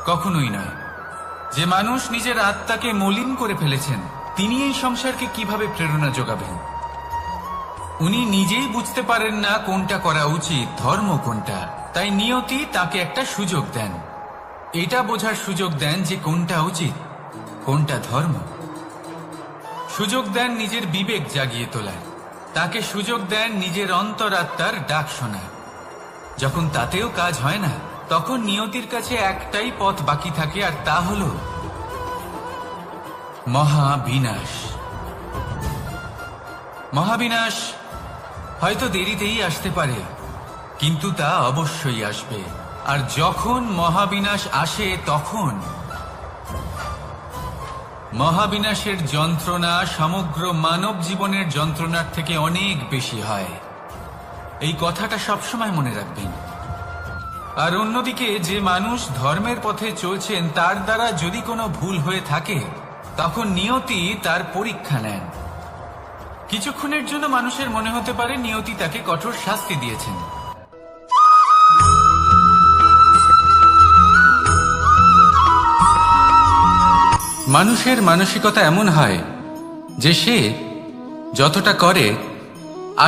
কখনোই নয়। যে মানুষ নিজের আত্মাকে মলিন করে ফেলেছেন তিনি এই সংসারকে কিভাবে প্রেরণা যোগাবেন? উনি নিজেই বুঝতে পারেন না কোনটা করা উচিত, ধর্ম কোনটা। তাই নিয়তি তাকে একটা সুযোগ দেন, এটা বোঝার সুযোগ দেন যে কোনটা উচিত, কোনটা ধর্ম। সুযোগ দেন নিজের বিবেক জাগিয়ে তোলার, তাকে সুযোগ দেন নিজের অন্তরাত্মার ডাক শোনার। যখন তাতেও কাজ হয় না তখন নিয়তির কাছে একটাই পথ বাকি থাকে, আর তা হল মহাবিনাশ। মহাবিনাশ হয়তো দেরিতেই আসতে পারে, কিন্তু তা অবশ্যই আসবে। আর যখন মহাবিনাশ আসে তখন মহাবিনাশের যন্ত্রণা সমগ্র মানব জীবনের যন্ত্রণার থেকে অনেক বেশি হয়। এই কথাটা সবসময় মনে রাখবেন। আর অন্যদিকে যে মানুষ ধর্মের পথে চলছেন তার দ্বারা যদি কোনো ভুল হয়ে থাকে তখন নিয়তি তার পরীক্ষা নেন। কিছুক্ষণের জন্য মানুষের মনে হতে পারে নিয়তি তাকে কঠোর শাস্তি দিয়েছেন, মানুষের মানসিকতা এমন হয় যে সে যতটা করে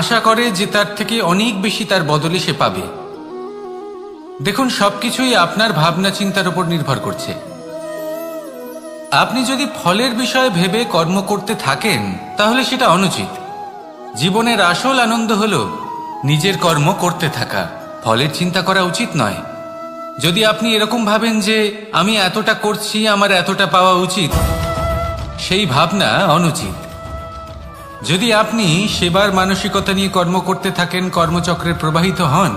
আশা করে যে তার থেকে অনেক বেশি তার বদলে সে পাবে। দেখুন, সবকিছুই আপনার ভাবনা চিন্তার উপর নির্ভর করছে। আপনি যদি ফলের বিষয়ে ভেবে কর্ম করতে থাকেন তাহলে সেটা অনুচিত। জীবনের আসল আনন্দ হলো নিজের কর্ম করতে থাকা, ফলের চিন্তা করা উচিত নয়। যদি আপনি এরকম ভাবেন যে আমি এতটা করছি, আমার এতটা পাওয়া উচিত, সেই ভাবনা অনুচিত। যদি আপনি সেবার মানসিকতা নিয়ে কর্ম করতে থাকেন, কর্মচক্রে প্রবাহিত হন,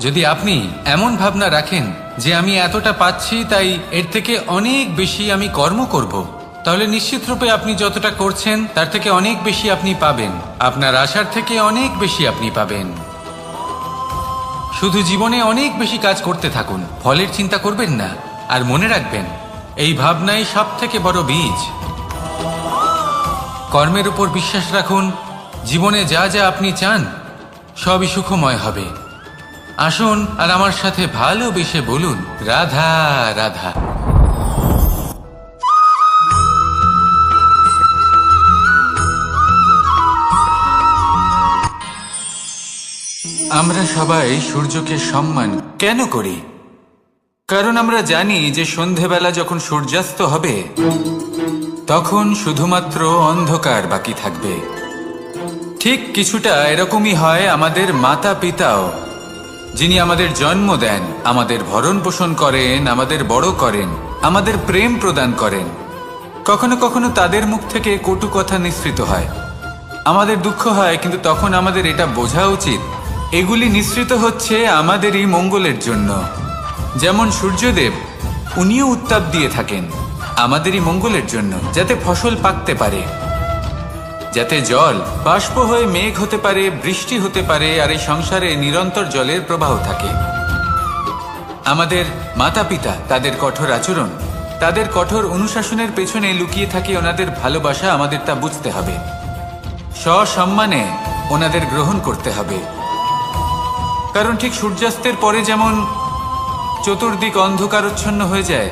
যদি আপনি এমন ভাবনা রাখেন যে আমি এতটা পাচ্ছি তাই এর থেকে অনেক বেশি আমি কর্ম করব, তাহলে নিশ্চিত রূপে আপনি যতটা করছেন তার থেকে অনেক বেশি আপনি পাবেন, আপনার আশার থেকে অনেক বেশি আপনি পাবেন। শুধু জীবনে অনেক বেশি কাজ করতে থাকুন, ফলের চিন্তা করবেন না। আর মনে রাখবেন, এই ভাবনাই সব থেকে বড় বীজ। কর্মের উপর বিশ্বাস রাখুন, জীবনে যা যা আপনি চান সবই সুখময় হবে। আসুন আর আমার সাথে ভালোবেসে বলুন, রাধা রাধা। আমরা সবাই সূর্যকে সম্মান কেন করি? কারণ আমরা জানি যে সন্ধেবেলা যখন সূর্যাস্ত হবে তখন শুধুমাত্র অন্ধকার বাকি থাকবে। ঠিক কিছুটা এরকমই হয় আমাদের মাতা পিতাও, যিনি আমাদের জন্ম দেন, আমাদের ভরণ পোষণ করেন, আমাদের বড় করেন, আমাদের প্রেম প্রদান করেন। কখনো কখনো তাদের মুখ থেকে কটু কথা নিঃসৃত হয়, আমাদের দুঃখ হয়, কিন্তু তখন আমাদের এটা বোঝা উচিত এগুলি নিঃসৃত হচ্ছে আমাদেরই মঙ্গলের জন্য। যেমন সূর্যদেব, উনিও উত্তাপ দিয়ে থাকেন আমাদেরই মঙ্গলের জন্য, যাতে ফসল পাকতে পারে, যাতে জল বাষ্প হয়ে মেঘ হতে পারে, বৃষ্টি হতে পারে, আর এই সংসারে নিরন্তর জলের প্রবাহ থাকে। আমাদের মাতা পিতা, তাদের কঠোর আচরণ, তাদের কঠোর অনুশাসনের পেছনে লুকিয়ে থাকে ওনাদের ভালোবাসা। আমাদের তা বুঝতে হবে, সসম্মানে ওনাদের গ্রহণ করতে হবে। কারণ ঠিক সূর্যাস্তের পরে যেমন চতুর্দিক অন্ধকারচ্ছন্ন হয়ে যায়,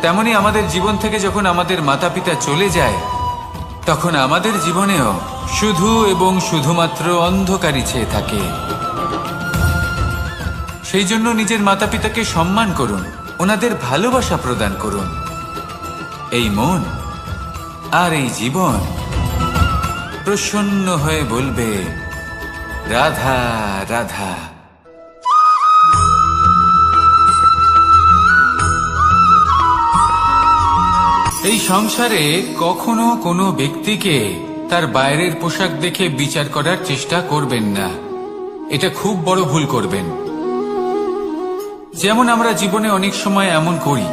তেমনি আমাদের জীবন থেকে যখন আমাদের মাতা পিতা চলে যায় তখন আমাদের জীবনেও শুধু এবং শুধুমাত্র অন্ধকারই ছেয়ে থাকে। সেই জন্য নিজের মাতা পিতাকে সম্মান করুন, ওনাদের ভালোবাসা প্রদান করুন। এই মন আর এই জীবন প্রসন্ন হয়ে বলবে, রাধা রাধা। এই সংসারে কখনো কোনো ব্যক্তিকে তার বাইরের পোশাক দেখে বিচার করার চেষ্টা করবেন না, এটা খুব বড় ভুল করবেন। যেমন আমরা জীবনে অনেক সময় এমন করি,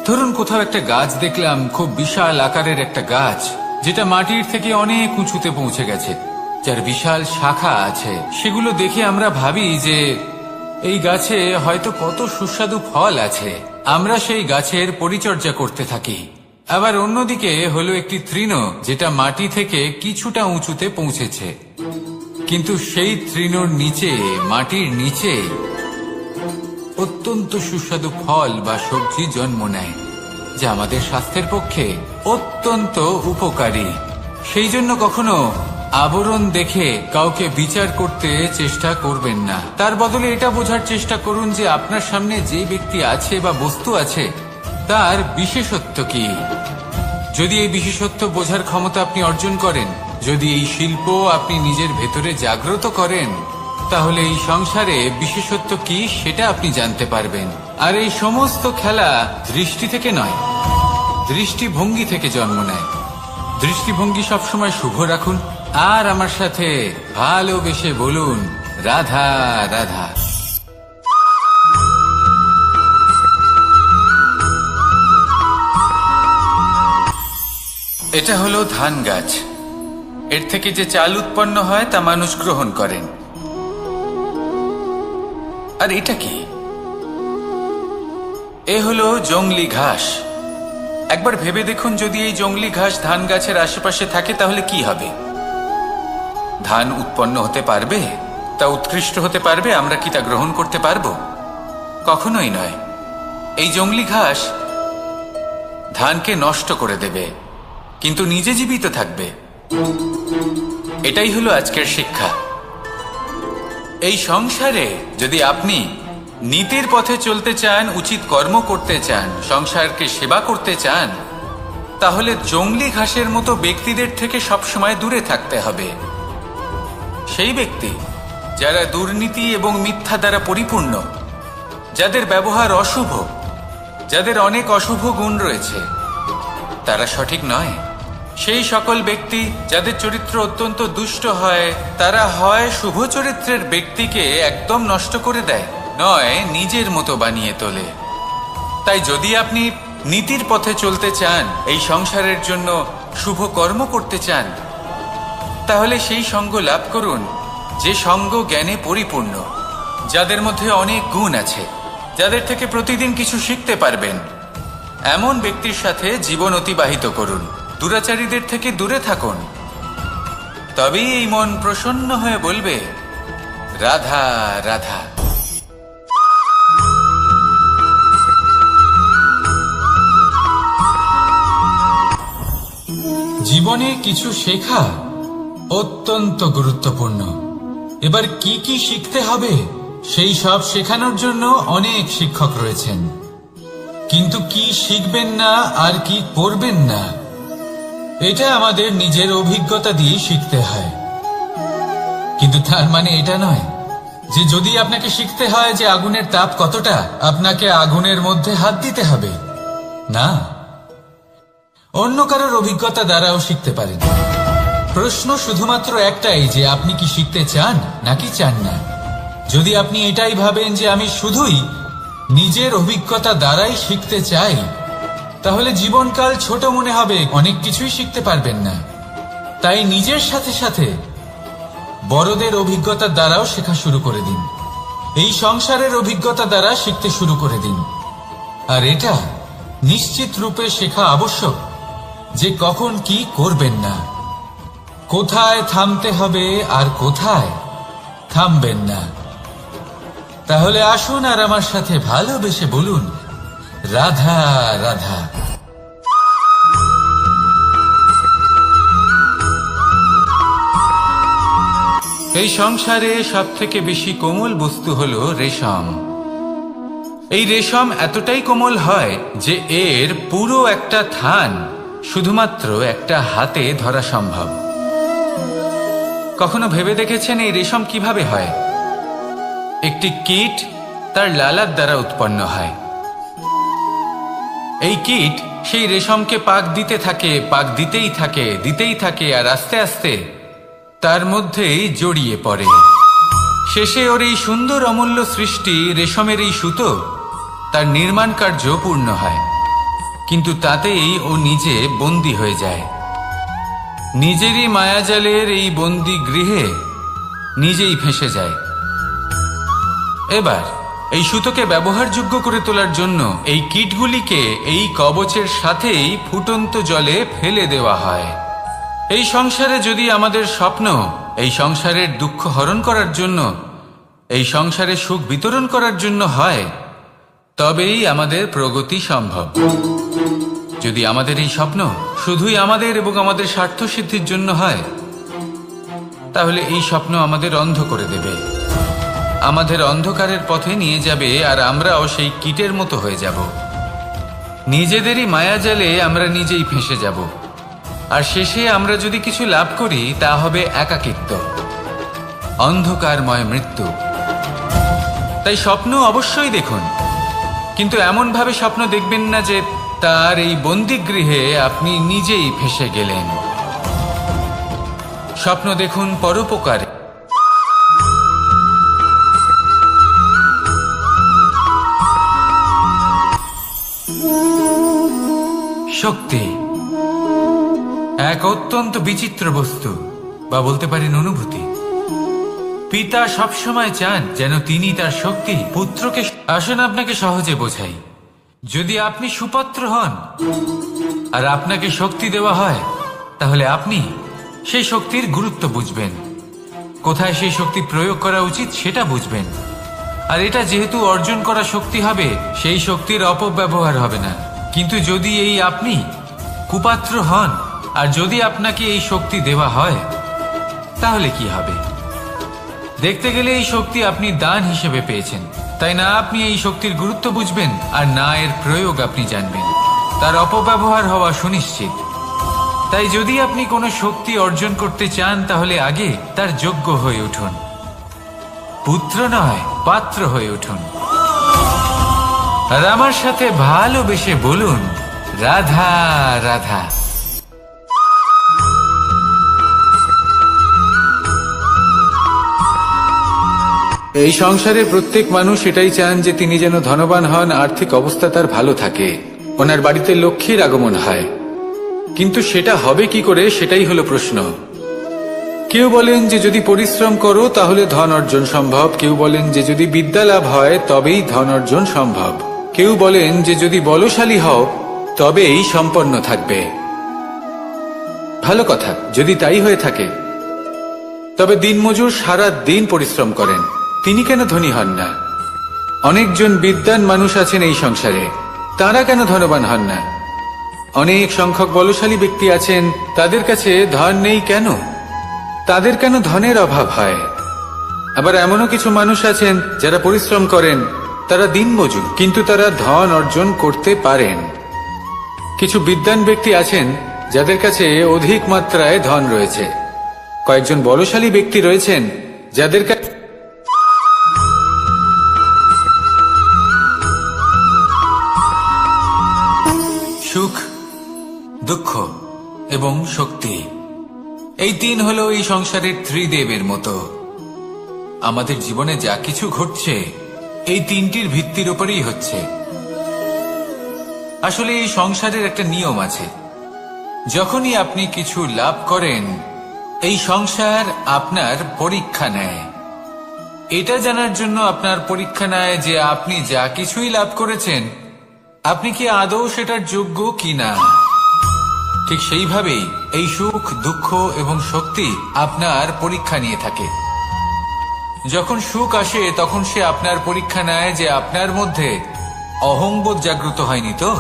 ধরুন কোথাও একটা গাছ দেখলাম, খুব বিশাল আকারের একটা গাছ, যেটা মাটির থেকে অনেক উঁচুতে পৌঁছে গেছে, যার বিশাল শাখা আছে। সেগুলো দেখে আমরা ভাবি যে এই গাছে হয়তো কত সুস্বাদু ফল আছে, আমরা সেই গাছের পরিচর্যা করতে থাকি। আবার অন্যদিকে হলো একটি তৃণ, যেটা মাটি থেকে কিছুটা উঁচুতে পৌঁছেছে, কিন্তু সেই তৃণর নিচে, মাটির নিচে অত্যন্ত সুস্বাদু ফল বা সবজি জন্ম নেয়, যা আমাদের স্বাস্থ্যের পক্ষে অত্যন্ত উপকারী। সেই জন্য কখনো আবরণ দেখে কাউকে বিচার করতে চেষ্টা করবেন না। তার বদলে এটা বোঝার চেষ্টা করুন যে আপনার সামনে যে ব্যক্তি আছে বা বস্তু আছে তার বিশেষত্ব কি। যদি এই বিশেষত্ব বোঝার ক্ষমতা আপনি অর্জন করেন, যদি এই শিল্প আপনি নিজের ভেতরে জাগ্রত করেন, তাহলে এই সংসারে বিশেষত্ব কি সেটা আপনি জানতে পারবেন। আর এই সমস্ত খেলা দৃষ্টি থেকে নয়, দৃষ্টিভঙ্গি থেকে জন্ম নেয়। দৃষ্টিভঙ্গি সবসময় শুভ রাখুন আর আমার সাথে ভালোবেসে বলুন, রাধা রাধা। এটা হলো ধান গাছ, এর থেকে যে চাল উৎপন্ন হয় তা মানুষ গ্রহণ করেন। আর এটা কি? এ হলো জংলি ঘাস। একবার ভেবে দেখুন, যদি এই জংলি ঘাস ধান গাছের আশেপাশে থাকে তাহলে কি হবে? ধান উৎপন্ন হতে পারবে? তা উৎকৃষ্ট হতে পারবে? আমরা কি তা গ্রহণ করতে পারবো? কখনোই নয়। এই জংলি ঘাস ধানকে নষ্ট করে দেবে, কিন্তু নিজে জীবিত থাকবে। এটাই হলো আজকের শিক্ষা। এই সংসারে যদি আপনি নীতির পথে চলতে চান, উচিত কর্ম করতে চান, সংসারকে সেবা করতে চান, তাহলে জংলি ঘাসের মতো ব্যক্তিদের থেকে সবসময় দূরে থাকতে হবে। সেই ব্যক্তি যারা দুর্নীতি এবং মিথ্যা দ্বারা পরিপূর্ণ, যাদের ব্যবহার অশুভ, যাদের অনেক অশুভ গুণ রয়েছে, তারা সঠিক নয়। সেই সকল ব্যক্তি যাদের চরিত্র অত্যন্ত দুষ্ট হয়, তারা হয় শুভ চরিত্রের ব্যক্তিকে একদম নষ্ট করে দেয়, নয় নিজের মতো বানিয়ে তোলে। তাই যদি আপনি নীতির পথে চলতে চান, এই সংসারের জন্য শুভ কর্ম করতে চান, তাহলে সেই সঙ্গ লাভ করুন যে সঙ্গ জ্ঞানে পরিপূর্ণ, যাদের মধ্যে অনেক গুণ আছে, যাদের থেকে প্রতিদিন কিছু শিখতে পারবেন। এমন ব্যক্তির সাথে জীবন অতিবাহিত করুন, দুরাচারীদের থেকে দূরে থাকুন। তবেই এই মন প্রসন্ন হয়ে বলবে, রাধা রাধা। জীবনে কিছু শেখা অত্যন্ত গুরুত্বপূর্ণ। এবার কি কি শিখতে হবে সেই সব শেখানোর জন্য অনেক শিক্ষক রয়েছেন, কিন্তু কি শিখবেন না আর কি করবেন না এটা আমাদের নিজের অভিজ্ঞতা দিয়ে শিখতে হয়। কিন্তু তার মানে এটা নয় যে যদি আপনাকে শিখতে হয় যে আগুনের তাপ কতটা, আপনাকে আগুনের মধ্যে হাত দিতে হবে। না, অন্য কারোর অভিজ্ঞতা দ্বারাও শিখতে পারেন। প্রশ্ন শুধুমাত্র একটাই যে আপনি কি শিখতে চান নাকি চান না। যদি আপনি এটাই ভাবেন যে আমি শুধুই নিজের অভিজ্ঞতা দ্বারাই শিখতে চাই, তাহলে জীবনকাল ছোট মনে হবে, অনেক কিছুই শিখতে পারবেন না। তাই নিজের সাথে সাথে বড়দের অভিজ্ঞতা দ্বারাও শেখা শুরু করে দিন। এই সংসারের অভিজ্ঞতা দ্বারা শিখতে শুরু করে দিন। আর এটা নিশ্চিত রূপে শেখা আবশ্যক যে কখন কি করবেন না, কোথায় থামতে হবে আর কোথায় থামবেন না। তাহলে আসুন আর আমার সাথে ভালোবেসে বলুন রাধা রাধা। এই সংসারে সবথেকে বেশি কোমল বস্তু হলো রেশম। এই রেশম এতটাই কোমল হয় যে এর পুরো একটা থান শুধুমাত্র একটা হাতে ধরা সম্ভব। কখনো ভেবে দেখেছেন এই রেশম কিভাবে হয়? একটি কীট তার লালার দ্বারা উৎপন্ন হয়। এই কীট সেই রেশমকে পাক দিতে থাকে, পাক দিতেই থাকে আর আস্তে আস্তে তার মধ্যেই জড়িয়ে পড়ে। শেষে ওর এই সুন্দর অমূল্য সৃষ্টি রেশমের এই সুতো তার নির্মাণ কার্য পূর্ণ হয়, কিন্তু তাতেই ও নিজে বন্দী হয়ে যায়। নিজেরই মায়াজালের এই বন্দী গৃহে নিজেই ফেঁসে যায়। এবার এই সুতোকে ব্যবহারযোগ্য করে তোলার জন্য এই কীটগুলিকে এই কবচের সাথেই ফুটন্ত জলে ফেলে দেওয়া হয়। এই সংসারে যদি আমাদের স্বপ্ন এই সংসারের দুঃখ হরণ করার জন্য, এই সংসারে সুখ বিতরণ করার জন্য হয়, তবেই আমাদের প্রগতি সম্ভব। যদি আমাদের এই স্বপ্ন শুধুই আমাদের এবং আমাদের স্বার্থ সিদ্ধির জন্য হয়, তাহলে এই স্বপ্ন আমাদের অন্ধ করে দেবে, আমাদের অন্ধকারের পথে নিয়ে যাবে, আর আমরাও সেই কীটের মতো হয়ে যাব। নিজেদেরই মায়াজালে আমরা নিজেই ফেঁসে যাব, আর শেষে আমরা যদি কিছু লাভ করি তা হবে একাকিত্ব, অন্ধকারময় মৃত্যু। তাই স্বপ্ন অবশ্যই দেখুন, কিন্তু এমনভাবে স্বপ্ন দেখবেন না যে তার এই বন্দিগৃহে আপনি নিজেই ফেঁসে গেলেন। স্বপ্ন দেখুন পরোপকারে। শক্তি এক অত্যন্ত বিচিত্র বস্তু, বা বলতে পারেন অনুভূতি। পিতা সবসময় চান যেন তিনি তার শক্তি পুত্রকে। আসুন আপনাকে সহজে বোঝাই। যদি আপনি সুপাত্র হন আর আপনাকে শক্তি দেওয়া হয়, তাহলে আপনি সেই শক্তির গুরুত্ব বুঝবেন, কোথায় সেই শক্তি প্রয়োগ করা উচিত সেটা বুঝবেন। আর এটা যেহেতু অর্জন করা শক্তি হবে, সেই শক্তির অপব্যবহার হবে না। কিন্তু যদি এই আপনি কুপাত্র হন আর যদি আপনাকে এই শক্তি দেওয়া হয়, তাহলে কি হবে? দেখতে গেলে এই শক্তি আপনি দান হিসেবে পেয়েছেন, তাই না আপনি এই শক্তির গুরুত্ব বুঝবেন আর না এর প্রয়োগ আপনি জানবেন। তার অপব্যবহার হওয়া সুনিশ্চিত। তাই যদি আপনি কোনো শক্তি অর্জন করতে চান, তাহলে আগে তার যোগ্য হয়ে উঠুন, পুত্র নয় পাত্র হয়ে উঠুন। আর আমার সাথে ভালোবেসে বলুন রাধা রাধা। এই সংসারে প্রত্যেক মানুষ এটাই চান যে তিনি যেন ধনবান হন, আর্থিক অবস্থা তার ভালো থাকে, ওনার বাড়িতে লক্ষ্মীর আগমন হয়। কিন্তু সেটা হবে কি করে, সেটাই হলো প্রশ্ন। কেউ বলেন যে যদি পরিশ্রম করো তাহলে ধন অর্জন সম্ভব, কেউ বলেন যে যদি বিদ্যা লাভ হয় তবেই ধন অর্জন সম্ভব, কেউ বলেন যে যদি বলশালী হও তবেই সম্পন্ন থাকবে। ভালো কথা, যদি তাই হয়ে থাকে, তবে দিনমজুর সারা দিন পরিশ্রম করেন, তিনি কেন ধনী হন না? অনেকজন বিদ্বান মানুষ আছেন এই সংসারে, তারা কেন ধনবান হন না? অনেক সংখ্যক বলশালী ব্যক্তি আছেন, তাদের কাছে ধন নেই কেন? তাদের কেন ধনের অভাব হয়? আবার এমনও কিছু মানুষ আছেন যারা পরিশ্রম করেন, তারা দিনমজুর, কিন্তু তারা ধন অর্জন করতে পারেন। কিছু বিদ্বান ব্যক্তি আছেন যাদের কাছে অধিক মাত্রায় ধন রয়েছে। কয়েকজন বলশালী ব্যক্তি রয়েছেন যাদের কাছে সুখ, দুঃখ এবং শক্তি, এই তিন হলো এই সংসারের ত্রিদেবের মতো। আমাদের জীবনে যা কিছু ঘটছে এই তিনটির ভিত্তির উপরেই হচ্ছে। আসলে এই সংসারের একটা নিয়ম আছে, যখনই আপনি কিছু লাভ করেন এই সংসার আপনার পরীক্ষা নেয়। এটা জানার জন্য আপনার পরীক্ষা নেয় যে আপনি যা কিছুই লাভ করেছেন আপনি কি আদৌ সেটার যোগ্য কিনা। ঠিক সেইভাবেই এই সুখ, দুঃখ এবং শক্তি আপনার পরীক্ষা নিয়ে থাকে। যখন সুখ আসে তখন সে আপনার পরীক্ষা নেয় যে আপনার মধ্যে অহংবোধ জাগ্রত হয়নি তো।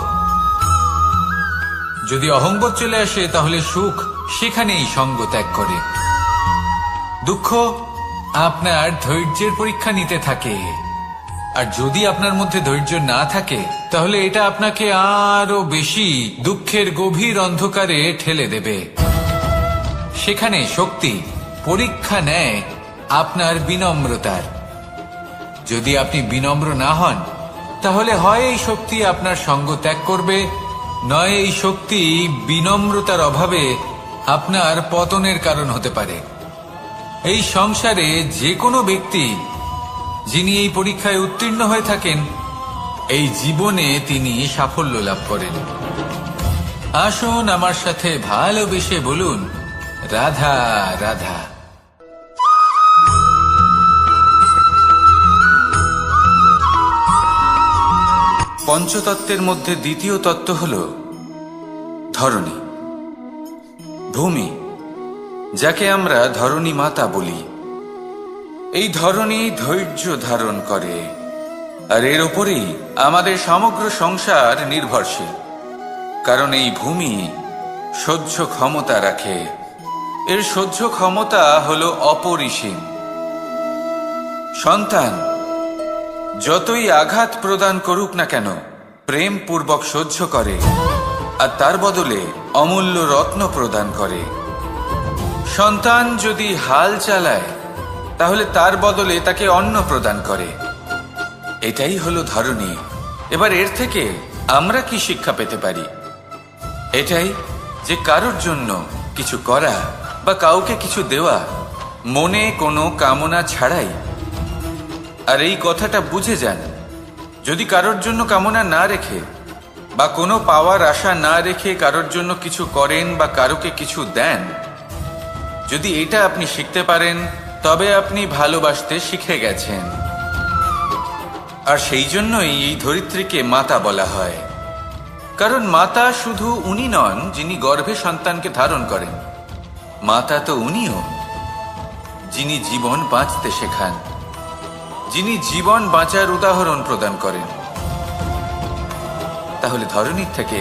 যদি অহংবোধ চলে আসে তাহলে সুখ সেখানেই সঙ্গ ত্যাগ করে। দুঃখ আপনার ধৈর্যের পরীক্ষা নিতে থাকে, আর যদি আপনার মধ্যে ধৈর্য না থাকে তাহলে এটা আপনাকে আরো বেশি দুঃখের গভীর অন্ধকারে ঠেলে দেবে। সেখানে শক্তি পরীক্ষা নেয় আপনার বিনম্রতার। যদি আপনি বিনম্র না হন তাহলে হয় এই শক্তি আপনার সঙ্গ ত্যাগ করবে, নয় এই শক্তি বিনম্রতার অভাবে আপনার পতনের কারণ হতে পারে। এই সংসারে যে কোনো ব্যক্তি যিনি এই পরীক্ষায় উত্তীর্ণ হয়ে থাকেন এই জীবনে তিনি সাফল্য লাভ করেন। আসুন আমার সাথে ভালোবেসে বলুন, রাধা রাধা। পঞ্চতত্ত্বের মধ্যে দ্বিতীয় তত্ত্ব হল ধরণী, ভূমি, যাকে আমরা ধরণী মাতা বলি। এই ধরণী ধৈর্য ধারণ করে, আর এর ওপরেই আমাদের সমগ্র সংসার নির্ভরশীল। কারণ এই ভূমি সহ্য ক্ষমতা রাখে, এর সহ্য ক্ষমতা হল অপরিসীম। সন্তান যতই আঘাত প্রদান করুক না কেন প্রেম পূর্বক সহ্য করে, আর তার বদলে অমূল্য রত্ন প্রদান করে। সন্তান যদি হাল চালায় তাহলে তার বদলে তাকে অন্ন প্রদান করে। এটাই হলো ধরণী। এবার এর থেকে আমরা কি শিক্ষা পেতে পারি? এটাই যে কারোর জন্য কিছু করা বা কাউকে কিছু দেওয়া মনে কোনো কামনা ছাড়াই। আর এই কথাটা বুঝে যান, যদি কারোর জন্য কামনা না রেখে বা কোনো পাওয়ার আশা না রেখে কারোর জন্য কিছু করেন বা কারোকে কিছু দেন, যদি এটা আপনি শিখতে পারেন তবে আপনি ভালোবাসতে শিখে গেছেন। আর সেই জন্যই এই ধরিত্রীকে মাতা বলা হয়। কারণ মাতা শুধু উনি নন যিনি গর্ভে সন্তানকে ধারণ করেন, মাতা তো উনিও যিনি জীবন বাঁচতে শেখান, যিনি জীবন বাঁচার উদাহরণ প্রদান করেন। তাহলে ধরণীর থেকে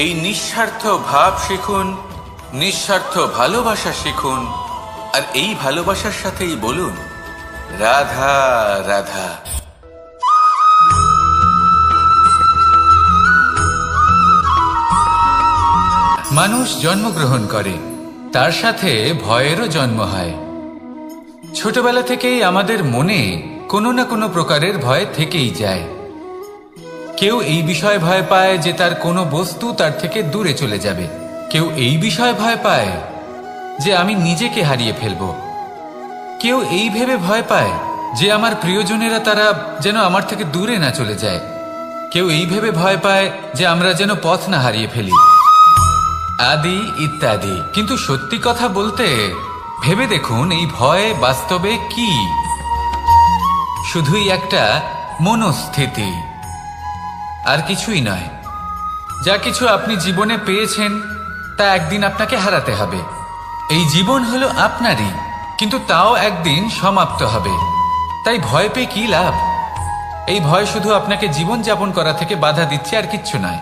এই নিঃস্বার্থ ভাব শিখুন, নিঃস্বার্থ ভালোবাসা শিখুন, আর এই ভালোবাসার সাথেই বলুন, রাধা রাধা। মানুষ জন্মগ্রহণ করে, তার সাথে ভয়েরও জন্ম হয়। ছোটবেলা থেকেই আমাদের মনে কোনো না কোনো প্রকারের ভয় থেকেই যায়। কেউ এই বিষয়ে ভয় পায় যে তার কোনো বস্তু তার থেকে দূরে চলে যাবে, কেউ এই বিষয়ে ভয় পায় যে আমি নিজেকে হারিয়ে ফেলব, কেউ এই ভেবে ভয় পায় যে আমার প্রিয়জনেরা তারা যেন আমার থেকে দূরে না চলে যায়, কেউ এই ভেবে ভয় পায় যে আমরা যেন পথ না হারিয়ে ফেলি, আদি ইত্যাদি। কিন্তু সত্যি কথা বলতে ভেবে দেখুন এই ভয় বাস্তবে কি? শুধুই একটা মনস্থিতি, আর কিছুই নয়। যা কিছু আপনি জীবনে পেয়েছেন তা একদিন আপনাকে হারাতে হবে। এই জীবন হলো আপনারই, কিন্তু তাও একদিন সমাপ্ত হবে। তাই ভয় পেয়ে কি লাভ? এই ভয় শুধু আপনাকে জীবনযাপন করা থেকে বাধা দিচ্ছে, আর কিচ্ছু নয়।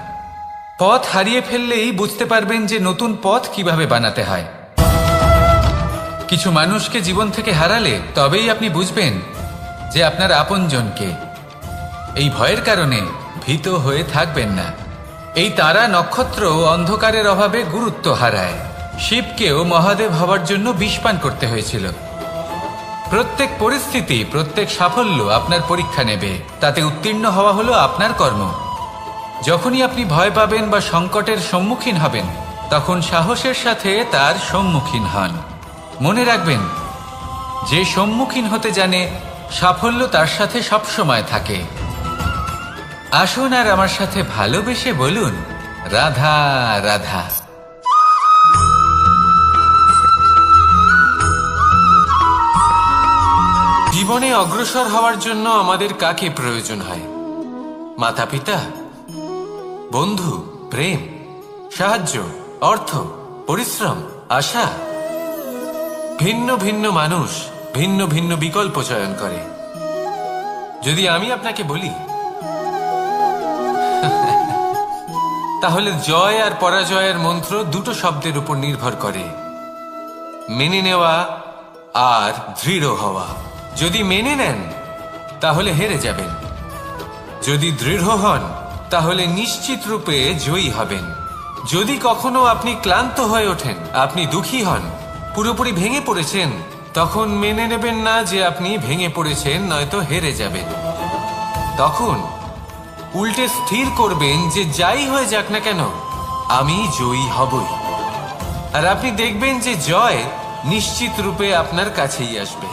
পথ হারিয়ে ফেললেই বুঝতে পারবেন যে নতুন পথ কিভাবে বানাতে হয়। কিছু মানুষকে জীবন থেকে হারালে তবেই আপনি বুঝবেন যে আপনার আপনজনকে। এই ভয়ের কারণে ভীত হয়ে থাকবেন না। এই তারা নক্ষত্র অন্ধকারের অভাবে গুরুত্ব হারায়। শিবকেও মহাদেব হওয়ার জন্য বিষপান করতে হয়েছিল। প্রত্যেক পরিস্থিতি, প্রত্যেক সাফল্য আপনার পরীক্ষা নেবে। তাতে উত্তীর্ণ হওয়া হলো আপনার কর্ম। যখনই আপনি ভয় পাবেন বা সংকটের সম্মুখীন হবেন, তখন সাহসের সাথে তার সম্মুখীন হন। মনে রাখবেন, যে সম্মুখীন হতে জানে, সাফল্য তার সাথে সবসময় থাকে। আসুন আর আমার সাথে ভালোবেসে বলুন, রাধা রাধা। জীবনে অগ্রসর হওয়ার জন্য আমাদের কাকে প্রয়োজন হয়? মাতা পিতা, বন্ধু, প্রেম, সাহায্য, অর্থ, পরিশ্রম, আশা। ভিন্ন ভিন্ন মানুষ ভিন্ন ভিন্ন বিকল্প চয়ন করে। যদি আমি আপনাকে বলি, তাহলে জয় আর পরাজয়ের মন্ত্র দুটো শব্দের উপর নির্ভর করে, মেনে নেওয়া আর দৃঢ় হওয়া। যদি মেনে নেন তাহলে হেরে যাবেন, যদি দৃঢ় হন তাহলে নিশ্চিত রূপে জয়ী হবেন। যদি কখনো আপনি ক্লান্ত হয়ে ওঠেন, আপনি দুঃখী হন, পুরোপুরি ভেঙে পড়েছেন, তখন মেনে নেবেন না যে আপনি ভেঙে পড়েছেন, নয়তো হেরে যাবেন। তখন উল্টে স্থির করবেন যে যাই হয়ে যাক না কেন, আমি জয়ী হবই। আর আপনি দেখবেন যে জয় নিশ্চিত রূপে আপনার কাছেই আসবে।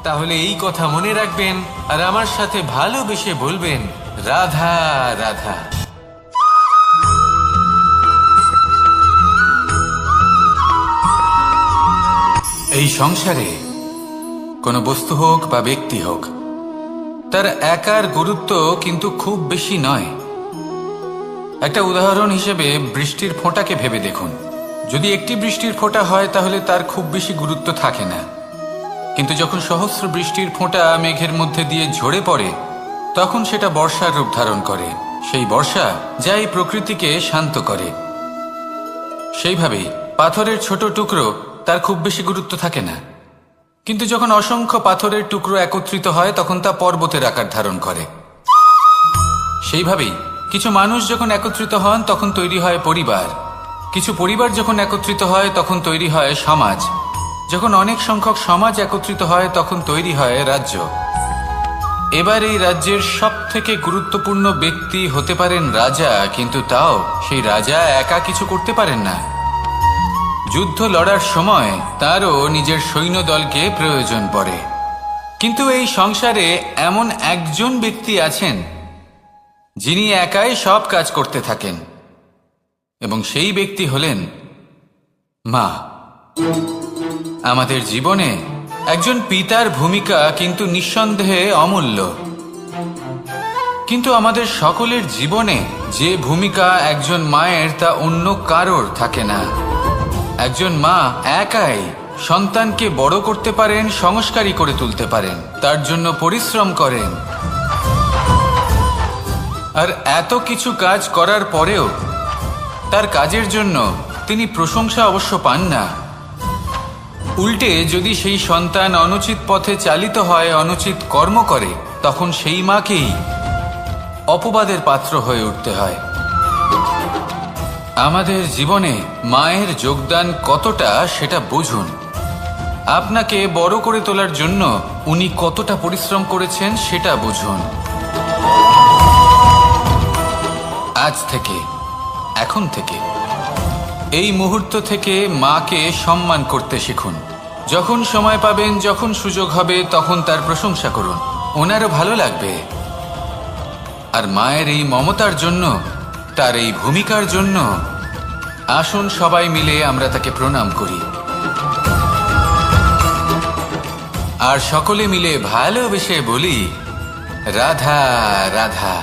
তাহলে এই কথা মনে রাখবেন আর আমার সাথে ভালোবেসে বলবেন, রাধা রাধা। এই সংসারে কোনো বস্তু হোক বা ব্যক্তি হোক, তার একার গুরুত্ব কিন্তু খুব বেশি নয়। একটা উদাহরণ হিসেবে বৃষ্টির ফোঁটাকে ভেবে দেখুন। যদি একটি বৃষ্টির ফোঁটা হয় তাহলে তার খুব বেশি গুরুত্ব থাকে না। কিন্তু যখন সহস্র বৃষ্টির ফোঁটা মেঘের মধ্যে দিয়ে ঝরে পড়ে, তখন সেটা বর্ষার রূপ ধারণ করে। সেই বর্ষা যা এই প্রকৃতিকে শান্ত করে। সেইভাবেই পাথরের ছোট টুকরো, তার খুব বেশি গুরুত্ব থাকে না। কিন্তু যখন অসংখ্য পাথরের টুকরো একত্রিত হয়, তখন তা পর্বতের আকার ধারণ করে। সেইভাবেই কিছু মানুষ যখন একত্রিত হন, তখন তৈরি হয় পরিবার। কিছু পরিবার যখন একত্রিত হয়, তখন তৈরি হয় সমাজ। যখন অনেক সংখ্যক সমাজ একত্রিত হয়, তখন তৈরি হয় রাজ্য। এবার এই রাজ্যের সবথেকে গুরুত্বপূর্ণ ব্যক্তি হতে পারেন রাজা, কিন্তু তাও সেই রাজা একা কিছু করতে পারেন না। যুদ্ধ লড়ার সময় তারও নিজের সৈন্যদলকে প্রয়োজন পড়ে। কিন্তু এই সংসারে এমন একজন ব্যক্তি আছেন যিনি একাই সব কাজ করতে থাকেন, এবং সেই ব্যক্তি হলেন মা। আমাদের জীবনে একজন পিতার ভূমিকা কিন্তু নিঃসন্দেহে অমূল্য। কিন্তু আমাদের সকলের জীবনে যে ভূমিকা একজন মায়ের, তা অন্য কারোর থাকে না। একজন মা একাই সন্তানকে বড় করতে পারেন, সংস্কারী করে তুলতে পারেন, তার জন্য পরিশ্রম করেন। আর এত কিছু কাজ করার পরেও তার কাজের জন্য তিনি প্রশংসা অবশ্য পান না। উল্টে যদি সেই সন্তান অনুচিত পথে চালিত হয়, অনুচিত কর্ম করে, তখন সেই মাকেই অপবাদের পাত্র হয়ে উঠতে হয়। আমাদের জীবনে মায়ের যোগদান কতটা, সেটা বুঝুন। আপনাকে বড় করে তোলার জন্য উনি কতটা পরিশ্রম করেছেন, সেটা বুঝুন। আজ থেকে, এখন থেকে, এই মুহূর্ত থেকে মাকে সম্মান করতে শিখুন। যখন সময় পাবেন, যখন সুযোগ হবে, তখন তার প্রশংসা করুন। ওনারও ভালো লাগবে। আর মায়ের এই মমতার জন্য, তার এই ভূমিকার জন্য আসুন সবাই মিলে আমরা তাকে প্রণাম করি, আর সকলে মিলে ভালোবেসে বলি, রাধা রাধা।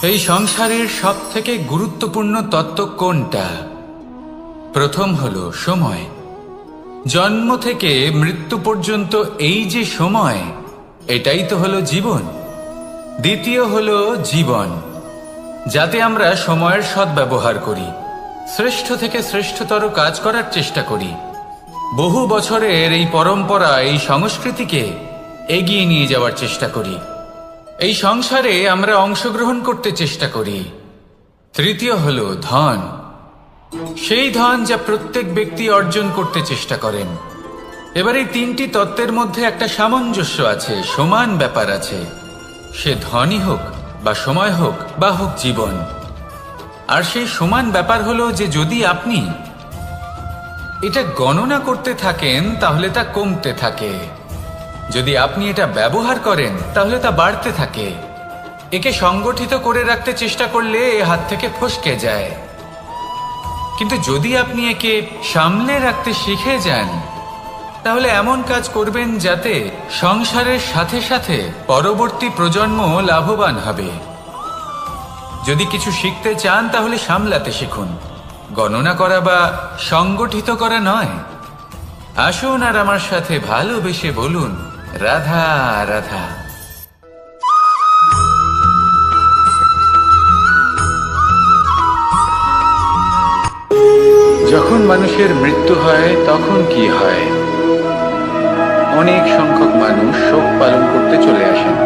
এই সংসারের সব থেকে গুরুত্বপূর্ণ তত্ত্ব কোনটা? প্রথম হলো সময়। জন্ম থেকে মৃত্যু পর্যন্ত এই যে সময়, এটাই তো হলো জীবন। দ্বিতীয় হলো জীবন, যাতে আমরা সময়ের সদ্ব্যবহার করি, শ্রেষ্ঠ থেকে শ্রেষ্ঠতর কাজ করার চেষ্টা করি। বহু বছরের এই পরম্পরা, এই সংস্কৃতিকে এগিয়ে নিয়ে যাওয়ার চেষ্টা করি। এই সংসারে আমরা অংশগ্রহণ করতে চেষ্টা করি। তৃতীয় হলো ধন, সেই ধন যা প্রত্যেক ব্যক্তি অর্জন করতে চেষ্টা করেন। এবার এই তিনটি তত্ত্বের মধ্যে একটা সামঞ্জস্য আছে, সমান ব্যাপার আছে। সে ধনই হোক বা সময় হোক বা হোক জীবন। আর সেই সমান ব্যাপার হলো যে যদি আপনি এটা গণনা করতে থাকেন তাহলে তা কমতে থাকে, যদি আপনি এটা ব্যবহার করেন তাহলে তা বাড়তে থাকে। একে সংগঠিত করে রাখতে চেষ্টা করলে এ হাত থেকে ফসকে যায়, কিন্তু যদি আপনি একে সামলে রাখতে শিখে যান তাহলে এমন কাজ করবেন যাতে সংসারের সাথে সাথে পরবর্তী প্রজন্ম লাভবান হবে। যদি কিছু শিখতে চান তাহলে সামলাতে শিখুন, গণনা করা বা সংগঠিত করা নয়। আসুন আর আমার সাথে ভালোবেসে বলুন, রাধা রাধা। যখন মানুষের মৃত্যু হয় তখন কি হয়? অনেক সংখ্যক মানুষ শোক পালন করতে চলে আসেন।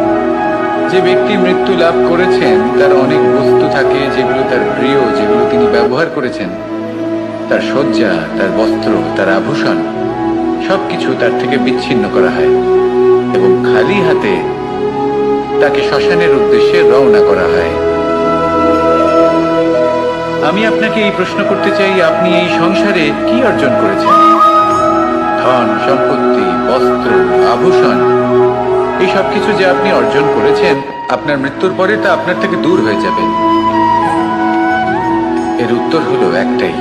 যে ব্যক্তি মৃত্যু লাভ করেছেন তার অনেক বস্তু থাকে যেগুলো তার প্রিয়, যেগুলো তিনি ব্যবহার করেছেন। তার শয্যা, তার বস্ত্র, তার আভূষণ সবকিছু তার থেকে বিচ্ছিন্ন করা হয় এবং খালি হাতে তাকে শ্মশানের উদ্দেশ্যে রওনা করা হয়। আমি আপনাকে এই প্রশ্ন করতে চাই, আপনি এই সংসারে কি অর্জন করেছেন? ধন, সম্পত্তি, বস্ত্র, আভূষণ, এই সব কিছু যে আপনি অর্জন করেছেন, আপনার মৃত্যুর পরে তা আপনার থেকে দূর হয়ে যাবে। এর উত্তর হলো একটাই,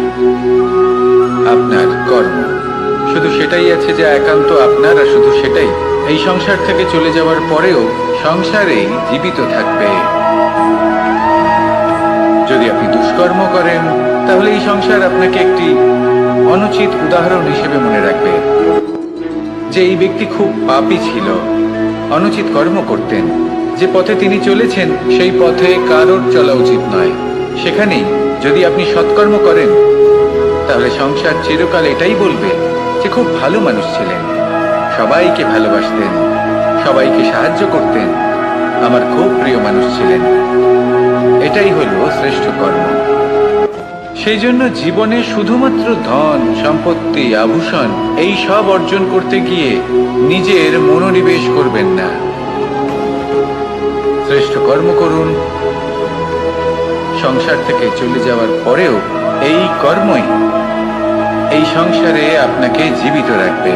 আপনার কর্ম। শুধু সেটাই আছে যা একান্ত আপনার, আর শুধু সেটাই এই সংসার থেকে চলে যাওয়ার পরেও সংসারেই জীবিত থাকবে। যদি আপনি দুষ্কর্ম করেন তাহলে এই সংসার আপনাকে একটি অনুচিত উদাহরণ হিসেবে মনে রাখবে যে এই ব্যক্তি খুব পাপী ছিল, অনুচিত কর্ম করতেন। যে পথে তিনি চলেছেন সেই পথে কারোর চলা উচিত নয়। সেখানেই যদি আপনি সৎকর্ম করেন তাহলে সংসার চিরকাল এটাই বলবে যে খুব ভালো মানুষ ছিলেন, সবাইকে ভালোবাসতেন, সবাইকে সাহায্য করতেন, আমার খুব প্রিয় মানুষ ছিলেন। এটাই হলো শ্রেষ্ঠ কর্ম। সেই জন্য জীবনে শুধুমাত্র ধন, সম্পত্তি, আভূষণ এই সব অর্জন করতে গিয়ে নিজের মনোনিবেশ করবেন না। শ্রেষ্ঠ কর্ম করুন। সংসার থেকে চলে যাওয়ার পরেও এই কর্মই এই সংসারে আপনাকে জীবিত রাখবে।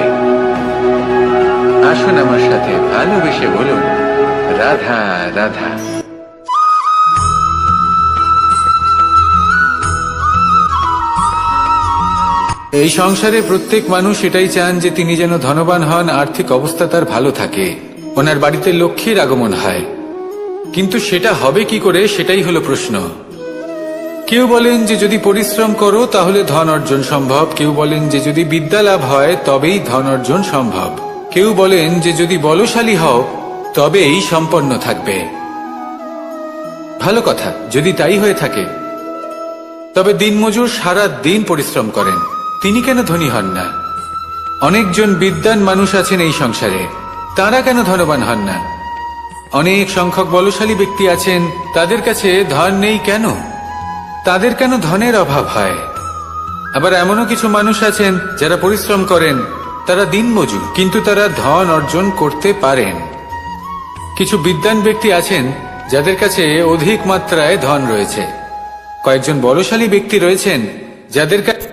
আসুন আমার সাথে ভালোবেসে বলুন, রাধা রাধা। এই সংসারে প্রত্যেক মানুষ এটাই চান যে তিনি যেন ধনবান হন, আর্থিক অবস্থা তার ভালো থাকে, ওনার বাড়িতে লক্ষ্মীর আগমন হয়। কিন্তু সেটা হবে কি করে, সেটাই হলো প্রশ্ন। কেউ বলেন যে যদি পরিশ্রম করো তাহলে ধন অর্জন সম্ভব, কেউ বলেন যে যদি বিদ্যা লাভ হয় তবেই ধন অর্জন সম্ভব, কেউ বলেন যে যদি বলশালী হও তবেই সম্পন্ন থাকবে। ভালো কথা, যদি তাই হয়ে থাকে তবে দিনমজুর সারা দিন পরিশ্রম করেন, তিনি কেন ধনী হন না? অনেকজন বিদ্বান মানুষ আছেন এই সংসারে, তারা কেন ধনবান হন না? অনেক সংখ্যক বলশালী ব্যক্তি আছেন, তাদের কাছে ধন নেই কেন? তাদের কেন ধনের অভাব হয়? আবার এমনও কিছু মানুষ আছেন যারা পরিশ্রম করেন, তারা দিনমজুর, কিন্তু তারা ধন অর্জন করতে পারেন। কিছু বিদ্বান ব্যক্তি আছেন যাদের কাছে অধিক মাত্রায় ধন রয়েছে, কয়েকজন বলশালী ব্যক্তি রয়েছেন যাদের কাছে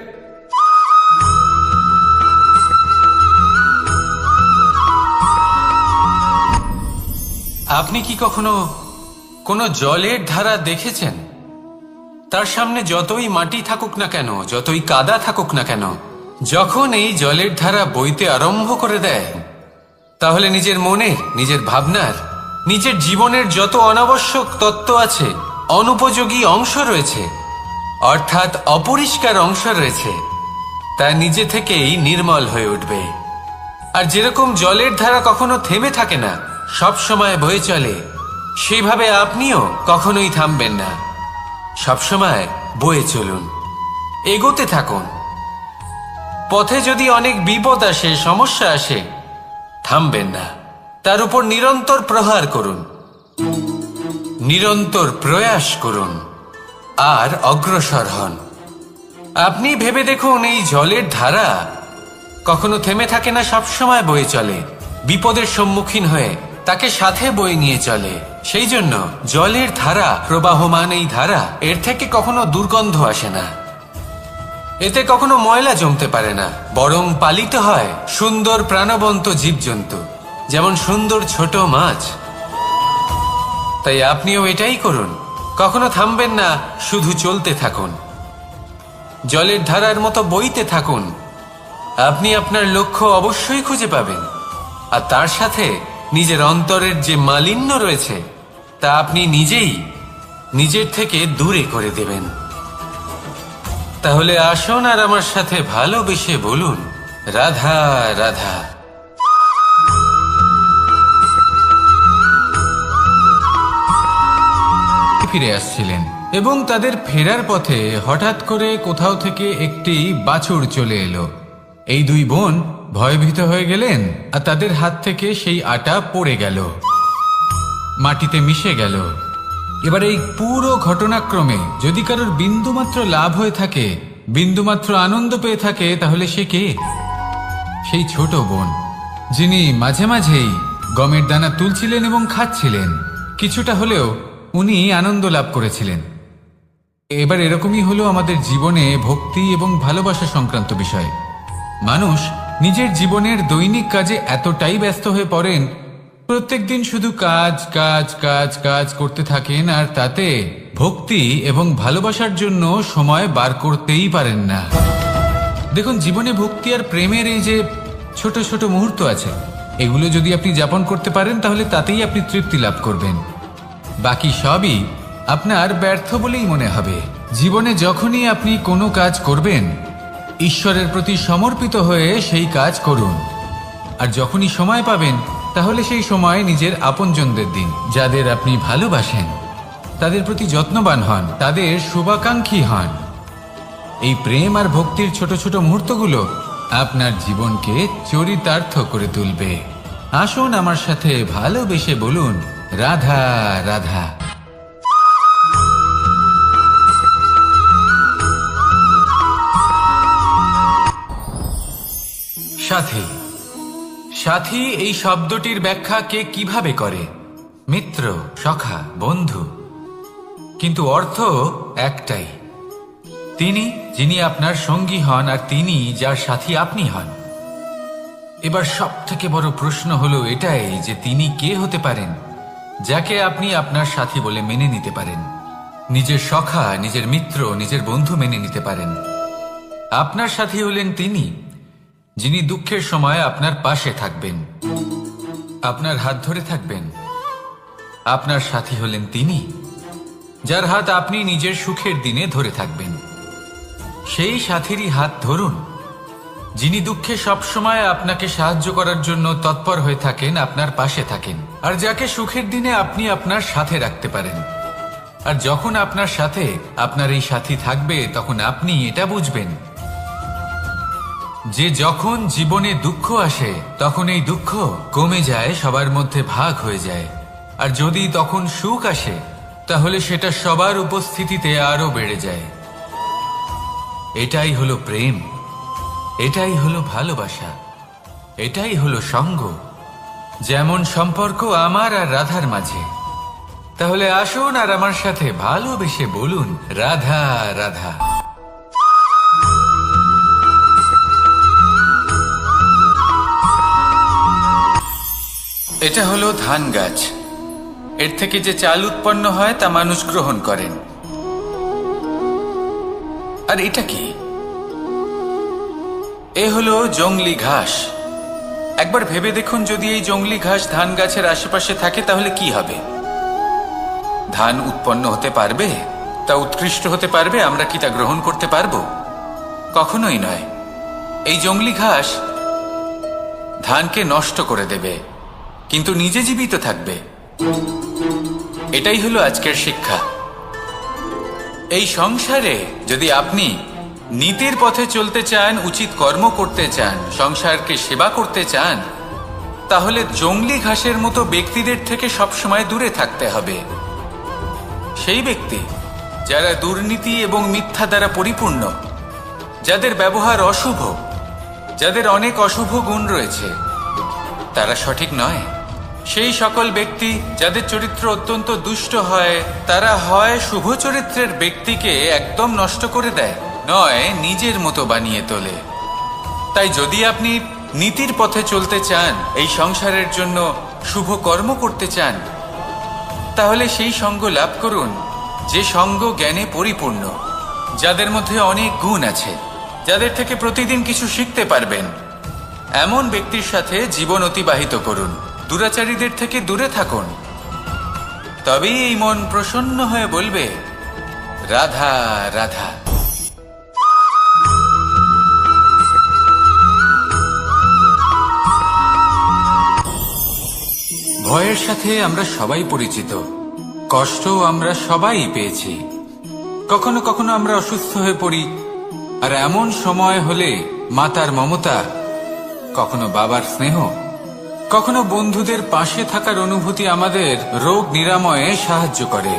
আপনি কি কখনো কোনো জলের ধারা দেখেছেন? তার সামনে যতই মাটি থাকুক না কেন, যতই কাদা থাকুক না কেন, যখন এই জলের ধারা বইতে আরম্ভ করে দেয় তাহলে নিজের মনের, নিজের ভাবনার, নিজের জীবনের যত অনাবশ্যক তত্ত্ব আছে অনুপযোগী অংশ রয়েছে, অর্থাৎ অপরিষ্কার অংশ রয়েছে, তা নিজে থেকেই নির্মল হয়ে উঠবে। আর যেরকম জলের ধারা কখনো থেমে থাকে না, সব সময় বয়ে চলে, সেইভাবে আপনিও কখনোই থামবেন না। সবসময় বয়ে চলুন, এগোতে থাকুন। পথে যদি অনেক বিপদ আসে, সমস্যা আসে, থামবেন না, তার উপর নিরন্তর প্রহার করুন, নিরন্তর প্রয়াস করুন আর অগ্রসর হন। আপনি ভেবে দেখুন, এই জলের ধারা কখনো থেমে থাকে না, সবসময় বয়ে চলে, বিপদের সম্মুখীন হয়ে তাকে সাথে বয়ে নিয়ে চলে। সেই জন্য জলের ধারা, প্রবাহমান এই ধারা, এর থেকে কখনো দুর্গন্ধ আসে না, এতে কখনো ময়লা জমতে পারে না, বরং পালিত হয় সুন্দর প্রাণবন্ত জীবজন্তু, যেমন সুন্দর ছোট মাছ। তাই আপনিও এটাই করুন, কখনো থামবেন না, শুধু চলতে থাকুন, জলের ধারার মতো বইতে থাকুন। আপনি আপনার লক্ষ্য অবশ্যই খুঁজে পাবেন, আর তার সাথে নিজের অন্তরের যে মালিন্য রয়েছে তা আপনি নিজেই নিজের থেকে দূরে করে দেবেন। তাহলে আসুন আর আমার সাথে ভালোবেসে বলুন, রাধা রাধা। ফিরে আসছিলেন এবং তাদের ফেরার পথে হঠাৎ করে কোথাও থেকে একটি বাছুর চলে এলো। এই দুই বোন ভয়ভীত হয়ে গেলেন, আর তাদের হাত থেকে সেই আটা পড়ে গেল, মাটিতে মিশে গেল। এবার এই পুরো ঘটনাক্রমে যদি কারোর বিন্দুমাত্র লাভ হয়ে থাকে, বিন্দুমাত্র আনন্দ পেয়ে থাকে, তাহলে সে কে? সেই ছোট বোন, যিনি মাঝে মাঝেই গমের দানা তুলছিলেন এবং খাচ্ছিলেন। কিছুটা হলেও উনি আনন্দ লাভ করেছিলেন। এবার এরকমই হলো আমাদের জীবনে ভক্তি এবং ভালোবাসা সংক্রান্ত বিষয়। মানুষ নিজের জীবনের দৈনিক কাজে এতটাই ব্যস্ত হয়ে পড়েন, প্রত্যেক দিন শুধু কাজ কাজ কাজ কাজ করতে থাকেন, আর তাতে ভক্তি এবং ভালোবাসার জন্য সময় বার করতেই পারেন না। দেখুন, জীবনে ভক্তি আর প্রেমের এই যে ছোট ছোট মুহূর্ত আছে, এগুলো যদি আপনি যাপন করতে পারেন, তাহলে তাতেই আপনি তৃপ্তি লাভ করবেন। বাকি সবই আপনার ব্যর্থ বলেই মনে হবে। জীবনে যখনই আপনি কোনো কাজ করবেন, ঈশ্বরের প্রতি সমর্পিত হয়ে সেই কাজ করুন। আর যখনই সময় পাবেন, তাহলে সেই সময় নিজের আপনজনদের দিন, যাদের আপনি ভালোবাসেন, তাদের প্রতি যত্নবান হন, তাদের শুভাকাঙ্ক্ষী হন। এই প্রেম আর ভক্তির ছোট ছোট মুহূর্তগুলো আপনার জীবনকে চরিতার্থ করে তুলবে। আসুন আমার সাথে ভালোবেসে বলুন, রাধা রাধা। সাথী। সাথী এই শব্দটির ব্যাখ্যা কে কিভাবে করে? মিত্র, সখা, বন্ধু। কিন্তু অর্থ একটাই, তিনি যিনি আপনার সঙ্গী হন, আর তিনি যার সাথী আপনি হন। এবার সব থেকে বড় প্রশ্ন হলো এটাই যে তিনি কে হতে পারেন যাকে আপনি আপনার সাথী বলে মেনে নিতে পারেন, নিজের সখা, নিজের মিত্র, নিজের বন্ধু মেনে নিতে পারেন। আপনার সাথী হলেন তিনি যিনি দুঃখের সময় আপনার পাশে থাকবেন, আপনার হাত ধরে থাকবেন। আপনার সাথী হলেন তিনি যার হাত আপনি নিজের সুখের দিনে ধরে থাকবেন। সেই সাথীরই হাত ধরুন যিনি দুঃখে সবসময় আপনাকে সাহায্য করার জন্য তৎপর হয়ে থাকেন, আপনার পাশে থাকেন, আর যাকে সুখের দিনে আপনি আপনার সাথে রাখতে পারেন। আর যখন আপনার সাথে আপনার এই সাথী থাকবে, তখন আপনি এটা বুঝবেন যে যখন জীবনে দুঃখ আসে, তখন এই দুঃখ কমে যায়, সবার মধ্যে ভাগ হয়ে যায়। আর যদি তখন সুখ আসে, তাহলে সেটা সবার উপস্থিতিতে আরো বেড়ে যায়। এটাই হলো প্রেম, এটাই হলো ভালোবাসা, এটাই হলো সঙ্গ। যেমন সম্পর্ক আমার আর রাধার মাঝে। তাহলে আসুন আর আমার সাথে ভালোবেসে বলুন, রাধা রাধা। এটা হলো ধান গাছ। এর থেকে যে চাল উৎপন্ন হয় তা মানুষ গ্রহণ করেন। আর এটা কি? এ হলো জংলি ঘাস। একবার ভেবে দেখুন, যদি এই জংলি ঘাস ধান গাছের আশেপাশে থাকে, তাহলে কি হবে? ধান উৎপন্ন হতে পারবে, তা উৎকৃষ্ট হতে পারবে, আমরা কি তা গ্রহণ করতে পারবো? কখনোই নয়। এই জংলি ঘাস ধানকে নষ্ট করে দেবে, কিন্তু নিজে জীবিত থাকবে। এটাই হলো আজকের শিক্ষা। এই সংসারে যদি আপনি নীতির পথে চলতে চান, উচিত কর্ম করতে চান, সংসারকে সেবা করতে চান, তাহলে জংলি ঘাসের মতো ব্যক্তিদের থেকে সবসময় দূরে থাকতে হবে। সেই ব্যক্তি যারা দুর্নীতি এবং মিথ্যা দ্বারা পরিপূর্ণ, যাদের ব্যবহার অশুভ, যাদের অনেক অশুভ গুণ রয়েছে, তারা সঠিক নয়। সেই সকল ব্যক্তি যাদের চরিত্র অত্যন্ত দুষ্ট হয়, তারা হয় শুভ চরিত্রের ব্যক্তিকে একদম নষ্ট করে দেয়, নয় নিজের মতো বানিয়ে তোলে। তাই যদি আপনি নীতির পথে চলতে চান, এই সংসারের জন্য শুভ কর্ম করতে চান, তাহলে সেই সঙ্গ লাভ করুন যে সঙ্গ জ্ঞানে পরিপূর্ণ, যাদের মধ্যে অনেক গুণ আছে, যাদের থেকে প্রতিদিন কিছু শিখতে পারবেন। এমন ব্যক্তির সাথে জীবন অতিবাহিত করুন, দুরাচারীদের থেকে দূরে থাকুন। তবেই এই মন প্রসন্ন হয়ে বলবে, রাধা রাধা। ভয়ের সাথে আমরা সবাই পরিচিত, কষ্টও আমরা সবাই পেয়েছি। কখনো কখনো আমরা অসুস্থ হয়ে পড়ি, আর এমন সময় হলে মাতার মমতা, কখনো বাবার স্নেহ, কখনো বন্ধুদের পাশে থাকার অনুভূতি আমাদের রোগ নিরাময়ে সাহায্য করে।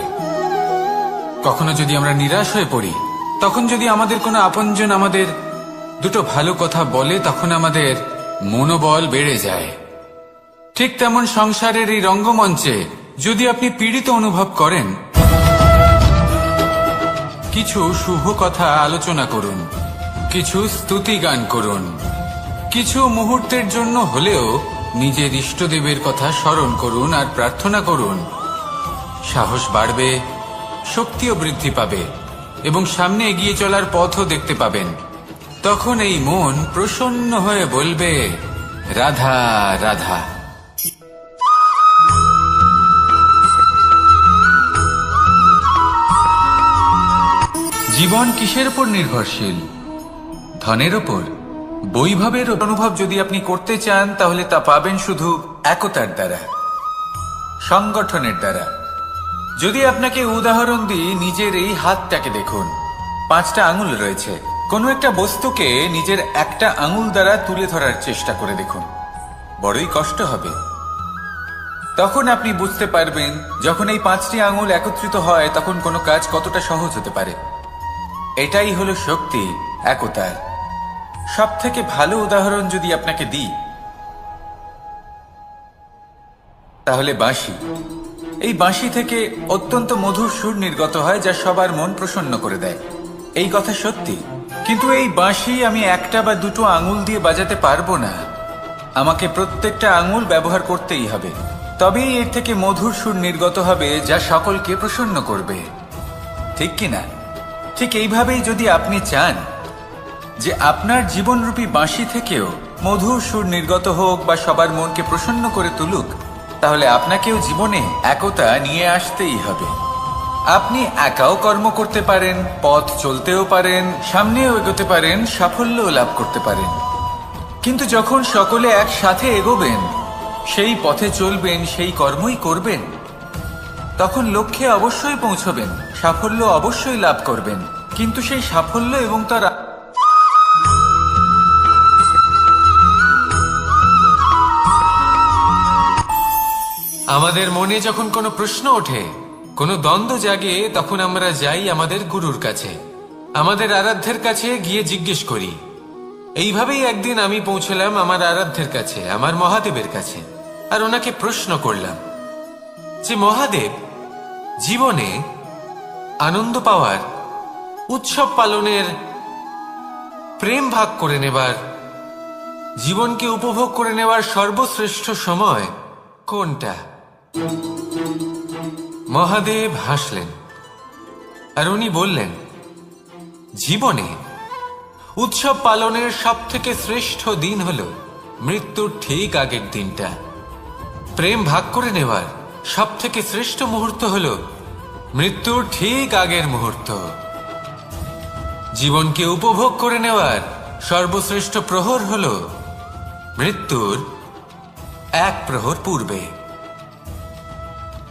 কখনো যদি আমরা নিরাশ হয়ে পড়ি, তখন যদি আমাদের কোনো আপনজন আমাদের দুটো ভালো কথা বলে, তখন আমাদের মনোবল বেড়ে যায়। ঠিক তেমন সংসারের এই রঙ্গমঞ্চে যদি আপনি পীড়িত অনুভব করেন, কিছু শুভ কথা আলোচনা করুন, কিছু স্তুতি গান করুন, কিছু মুহূর্তের জন্য হলেও নিজের ইষ্টদেবের কথা স্মরণ করুন আর প্রার্থনা করুন। সাহস বাড়বে, শক্তিও বৃদ্ধি পাবে এবং সামনে এগিয়ে চলার পথও দেখতে পাবেন। তখন এই মন প্রসন্ন হয়ে বলবে, রাধা রাধা। জীবন কিসের উপর নির্ভরশীল? ধনের ওপর, বৈভবের অনুভব যদি আপনি করতে চান, তাহলে তা পাবেন শুধু একতার দ্বারা, সংগঠনের দ্বারা। যদি আপনাকে উদাহরণ দিই, নিজের এই হাতটাকে দেখুন, 5টা আঙুল রয়েছে। কোনো একটা বস্তুকে নিজের একটা আঙুল দ্বারা তুলে ধরার চেষ্টা করে দেখুন, বড়ই কষ্ট হবে। তখন আপনি বুঝতে পারবেন, যখন এই 5টি আঙুল একত্রিত হয়, তখন কোনো কাজ কতটা সহজ হতে পারে। এটাই হলো শক্তি, একতার। সব থেকে ভালো উদাহরণ যদি আপনাকে দিই, তাহলে বাঁশি। এই বাঁশি থেকে অত্যন্ত মধুর সুর নির্গত হয়, যা সবার মন প্রসন্ন করে দেয়। এই কথা সত্যি। কিন্তু এই বাঁশি আমি একটা বা দুটো আঙুল দিয়ে বাজাতে পারবো না, আমাকে প্রত্যেকটা আঙুল ব্যবহার করতেই হবে। তবেই এর থেকে মধুর সুর নির্গত হবে, যা সকলকে প্রসন্ন করবে। ঠিক কিনা? ঠিক এইভাবেই যদি আপনি চান যে আপনার জীবনরূপী বাঁশি থেকেও মধুর সুর নির্গত হোক বা সবার মনকে প্রসন্ন করে তুলুক, তাহলে আপনাকেও জীবনে একতা নিয়ে আসতেই হবে। আপনি একাও কর্ম করতে পারেন, পথ চলতেও পারেন, সামনেও এগোতে পারেন, সাফল্যও লাভ করতে পারেন। কিন্তু যখন সকলে একসাথে এগোবেন, সেই পথে চলবেন, সেই কর্মই করবেন, তখন লক্ষ্যে অবশ্যই পৌঁছবেন, সাফল্য অবশ্যই লাভ করবেন। কিন্তু সেই সাফল্য এবং তার আমাদের মনে যখন কোনো প্রশ্ন ওঠে, কোনো দ্বন্দ্ব জাগে, তখন আমরা যাই আমাদের গুরুর কাছে, আমাদের আরাধ্যের কাছে গিয়ে জিজ্ঞেস করি। এইভাবেই একদিন আমি পৌঁছলাম আমার আরাধ্যের কাছে, আমার মহাদেবের কাছে, আর ওনাকে প্রশ্ন করলাম যে, মহাদেব, জীবনে আনন্দ পাওয়ার, উৎসব পালনের, প্রেম ভাগ করে নেবার, জীবনকে উপভোগ করে নেওয়ার সর্বশ্রেষ্ঠ সময় কোনটা? মহাদেব হাসলেন আর উনি বললেন, জীবনে উৎসব পালনের সব থেকে শ্রেষ্ঠ দিন হল মৃত্যুর ঠিক আগের দিনটা। প্রেম ভাগ করে নেওয়ার সব থেকে শ্রেষ্ঠ মুহূর্ত হল মৃত্যুর ঠিক আগের মুহূর্ত। জীবনকে উপভোগ করে নেওয়ার সর্বশ্রেষ্ঠ প্রহর হল মৃত্যুর এক প্রহর পূর্বে।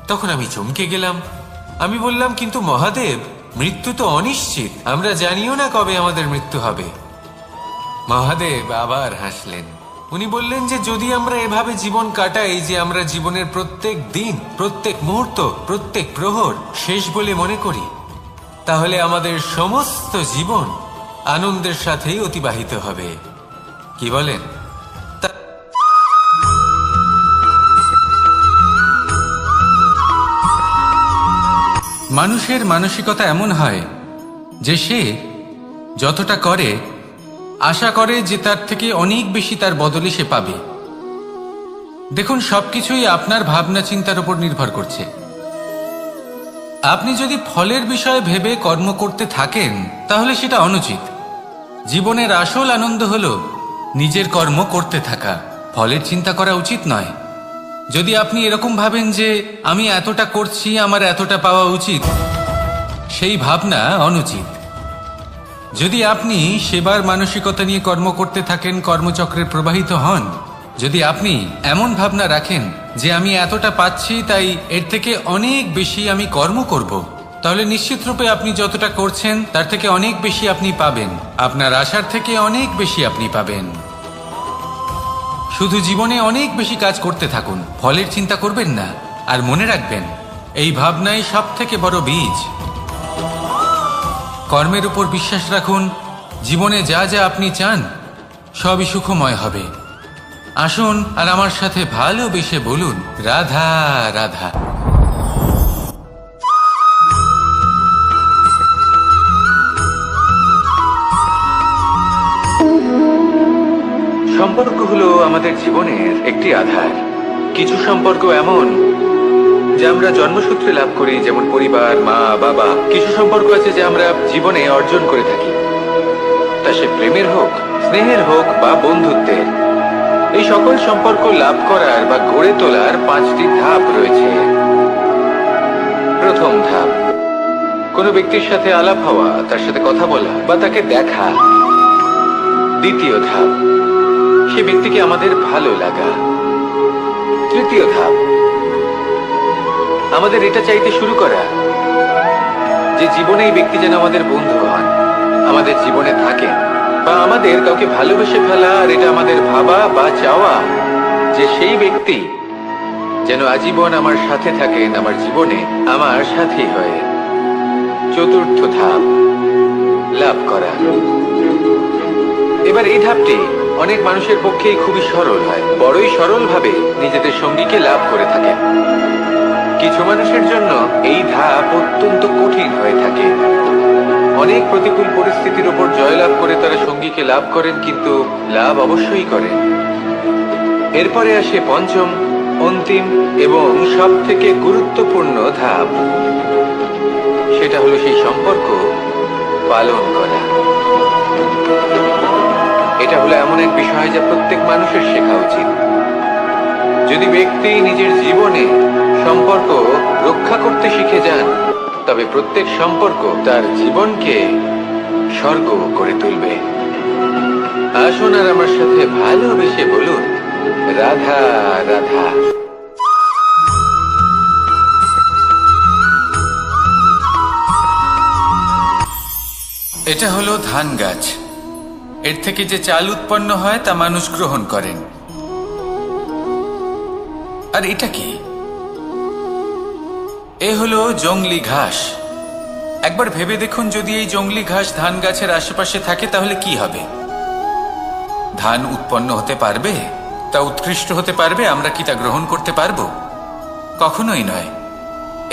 তখন আমি চমকে গেলাম। আমি বললাম, কিন্তু মহাদেব, মৃত্যু তো অনিশ্চিত, আমরা জানিও না কবে আমাদের মৃত্যু হবে। মহাদেব আবার হাসলেন। উনি বললেন যে যদি আমরা এভাবে জীবন কাটাই যে আমরা জীবনের প্রত্যেক দিন, প্রত্যেক মুহূর্ত, প্রত্যেক প্রহর শেষ বলে মনে করি, তাহলে আমাদের সমস্ত জীবন আনন্দের সাথেই অতিবাহিত হবে। কি বলেন? মানুষের মানসিকতা এমন হয় যে সে যতটা করে আশা করে যে তার থেকে অনেক বেশি তার বদলে সে পাবে। দেখুন, সবকিছুই আপনার ভাবনা চিন্তার উপর নির্ভর করছে। আপনি যদি ফলের বিষয়ে ভেবে কর্ম করতে থাকেন তাহলে সেটা অনুচিত। জীবনের আসল আনন্দ হলো নিজের কর্ম করতে থাকা, ফলের চিন্তা করা উচিত নয়। যদি আপনি এরকম ভাবেন যে আমি এতটা করছি, আমার এতটা পাওয়া উচিত, সেই ভাবনা অনুচিত। যদি আপনি সেবার মানসিকতা নিয়ে কর্ম করতে থাকেন, কর্মচক্রে প্রবাহিত হন, যদি আপনি এমন ভাবনা রাখেন যে আমি এতটা পাচ্ছি তাই এর থেকে অনেক বেশি আমি কর্ম করব, তাহলে নিশ্চিত রূপে আপনি যতটা করছেন তার থেকে অনেক বেশি আপনি পাবেন। আপনার আশার থেকে অনেক বেশি আপনি পাবেন। শুধু জীবনে অনেক বেশি কাজ করতে থাকুন, ফলের চিন্তা করবেন না। আর মনে রাখবেন, এই ভাবনাই সব থেকে বড় বীজ। কর্মের উপর বিশ্বাস রাখুন। জীবনে যা যা আপনি চান সবই সুখময় হবে। আসুন আর আমার সাথে ভালোবেসে বলুন, রাধা রাধা। সম্পর্ক হলো আমাদের জীবনের একটি আধার। কিছু সম্পর্ক এমন যে আমরা জন্মসূত্রে লাভ করি, যেমন পরিবার, মা, বাবা। কিছু সম্পর্ক আছে যে আমরা জীবনে অর্জন করে থাকি, তা সে প্রেমের হোক, স্নেহের হোক বা বন্ধুত্বের। এই সকল সম্পর্ক লাভ করার বা গড়ে তোলার 5টি ধাপ রয়েছে। প্রথম ধাপ, কোনো ব্যক্তির সাথে আলাপ হওয়া, তার সাথে কথা বলা বা তাকে দেখা। দ্বিতীয় ধাপ, সে ব্যক্তিকে আমাদের ভালো লাগা। তৃতীয় ধাপ, আমাদের এটা চাইতে শুরু করা যে জীবনে এই ব্যক্তি যেন আমাদের বন্ধু হন, আমাদের জীবনে থাকেন, বা আমাদের কাউকে ভালোবেসে ফেলা। আর এটা আমাদের ভাবা বা চাওয়া যে সেই ব্যক্তি যেন আজীবন আমার সাথে থাকেন, আমার জীবনে আমার সাথী হয়ে। চতুর্থ ধাপ, লাভ করা। এবার এই ধাপটি অনেক মানুষের পক্ষেই খুবই সরল হয়, বড়ই সরলভাবে নিজেদের সঙ্গীকে লাভ করে থাকে। কিছু মানুষের জন্য এই ধাপ অত্যন্ত কঠিন হয়ে থাকে। অনেক প্রতিকূল পরিস্থিতির উপর জয়লাভ করে তারা সঙ্গীকে লাভ করেন, কিন্তু লাভ অবশ্যই করেন। এরপরে আসে পঞ্চম, অন্তিম এবং সব থেকে গুরুত্বপূর্ণ ধাপ। সেটা হলো সেই সম্পর্ক পালন করা। এটা হলো এমন এক বিষয় যা প্রত্যেক মানুষের শেখা উচিত। যদি ব্যক্তি নিজের জীবনে সম্পর্ক রক্ষা করতে শিখে যান, তবে প্রত্যেক সম্পর্ক তার জীবনকে স্বর্গ করে তুলবে। আসুন আর আমার সাথে ভালোবেসে বলুন, রাধা রাধা। এটা হলো ধান গাছ। এর থেকে যে চাল উৎপন্ন হয় তা মানুষ গ্রহণ করেন। আর এটা কি? এ হলো জংলি ঘাস। একবার ভেবে দেখুন, যদি এই জংলি ঘাস ধান গাছের আশেপাশে থাকে তাহলে কি হবে? ধান উৎপন্ন হতে পারবে? তা উৎকৃষ্ট হতে পারবে? আমরা কি তা গ্রহণ করতে পারবো? কখনোই নয়।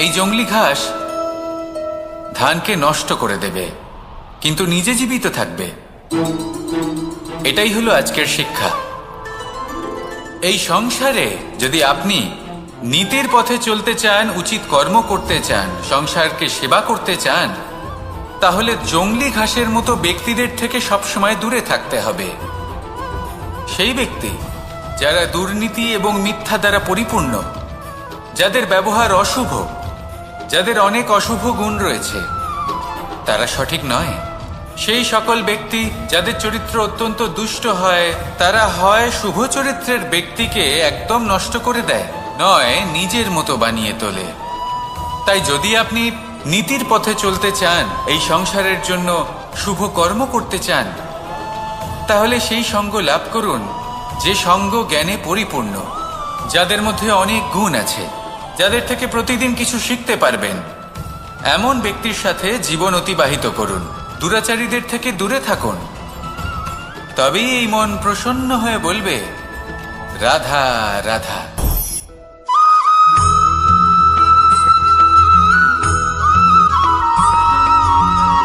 এই জংলি ঘাস ধানকে নষ্ট করে দেবে, কিন্তু নিজে জীবিত থাকবে। এটাই হলো আজকের শিক্ষা। এই সংসারে যদি আপনি নীতির পথে চলতে চান, উচিত কর্ম করতে চান, সংসারকে সেবা করতে চান, তাহলে জংলি ঘাসের মতো ব্যক্তিদের থেকে সবসময় দূরে থাকতে হবে। সেই ব্যক্তি যারা দুর্নীতি এবং মিথ্যা দ্বারা পরিপূর্ণ, যাদের ব্যবহার অশুভ, যাদের অনেক অশুভ গুণ রয়েছে, তারা সঠিক নয়। সেই সকল ব্যক্তি যাদের চরিত্র অত্যন্ত দুষ্ট হয়, তারা হয় শুভ চরিত্রের ব্যক্তিকে একদম নষ্ট করে দেয়, নয় নিজের মতো বানিয়ে তোলে। তাই যদি আপনি নীতির পথে চলতে চান, এই সংসারের জন্য শুভ কর্ম করতে চান, তাহলে সেই সঙ্গ লাভ করুন যে সঙ্গ জ্ঞানে পরিপূর্ণ, যাদের মধ্যে অনেক গুণ আছে, যাদের থেকে প্রতিদিন কিছু শিখতে পারবেন। এমন ব্যক্তির সাথে জীবন অতিবাহিত করুন, দুরাচারীদের থেকে দূরে থাকুন। তবেই এই মন প্রসন্ন হয়ে বলবে, রাধা রাধা।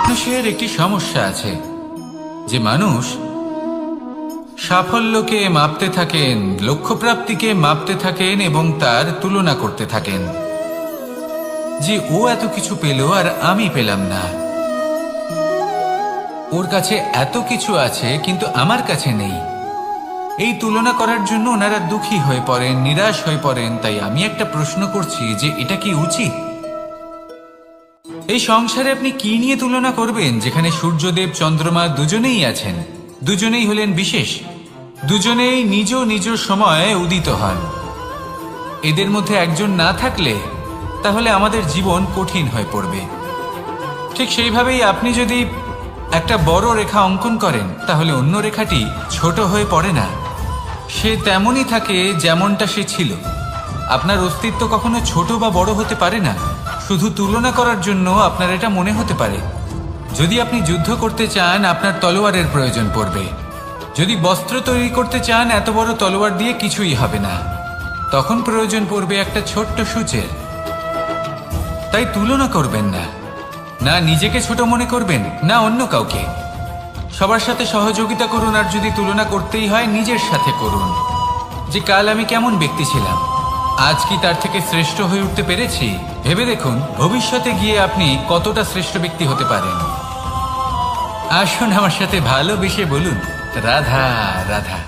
মানুষের একটি সমস্যা আছে যে মানুষ সাফল্যকে মাপতে থাকেন, লক্ষ্যপ্রাপ্তিকে মাপতে থাকেন এবং তার তুলনা করতে থাকেন যে ও এত কিছু পেল আর আমি পেলাম না, ওর কাছে এত কিছু আছে কিন্তু আমার কাছে নেই। এই তুলনা করার জন্য ওনারা দুঃখী হয়ে পড়েন, নিরাশ হয়ে পড়েন। তাই আমি একটা প্রশ্ন করছি যে এটা কি উচিত? এই সংসারে আপনি কি নিয়ে তুলনা করবেন, যেখানে সূর্যদেব চন্দ্রমা দুজনেই আছেন, দুজনেই হলেন বিশেষ, দুজনেই নিজ নিজ সময়ে উদিত হন। এদের মধ্যে একজন না থাকলে তাহলে আমাদের জীবন কঠিন হয়ে পড়বে। ঠিক সেইভাবেই আপনি যদি একটা বড় রেখা অঙ্কন করেন, তাহলে অন্য রেখাটি ছোট হয়ে পড়ে না, সে তেমনই থাকে যেমনটা সে ছিল। আপনার অস্তিত্ব কখনো ছোট বা বড় হতে পারে না। শুধু তুলনা করার জন্য আপনার এটা মনে হতে পারে। যদি আপনি যুদ্ধ করতে চান, আপনার তলোয়ারের প্রয়োজন পড়বে। যদি বস্ত্র তৈরি করতে চান, এত বড় তলোয়ার দিয়ে কিছুই হবে না, তখন প্রয়োজন পড়বে একটা ছোট্ট সূচের। তাই তুলনা করবেন না, না নিজেকে ছোট মনে করবেন, না অন্য কাউকে। সবার সাথে সহযোগিতা করুন, আর যদি তুলনা করতেই হয় নিজের সাথে করুন, যে কাল আমি কেমন ব্যক্তি ছিলাম, আজ কি তার থেকে শ্রেষ্ঠ হয়ে উঠতে পেরেছি। ভেবে দেখুন ভবিষ্যতে গিয়ে আপনি কতটা শ্রেষ্ঠ ব্যক্তি হতে পারেন। আসুন আমার সাথে ভালোবেসে বলুন, রাধা রাধা।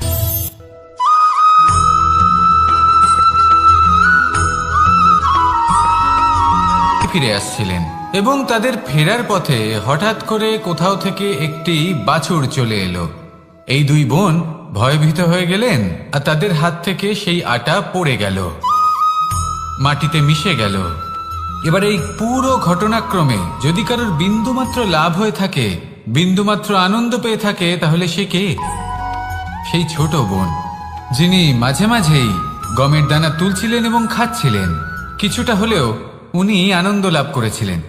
ফিরে আসছিলেন এবং তাদের ফেরার পথে হঠাৎ করে কোথাও থেকে একটি বাছুর চলে এলো। এই দুই বোন ভয়ভীত হয়ে গেলেন, আর তাদের হাত থেকে সেই আটা পড়ে গেল, মাটিতে মিশে গেল। এবার এই পুরো ঘটনাক্রমে যদি কারোর বিন্দুমাত্র লাভ হয়ে থাকে, বিন্দুমাত্র আনন্দ পেয়ে থাকে, তাহলে সে কে? সেই ছোট বোন, যিনি মাঝে মাঝেই গমের দানা তুলছিলেন এবং খাচ্ছিলেন। কিছুটা হলেও উনি আনন্দ লাভ করেছিলেন।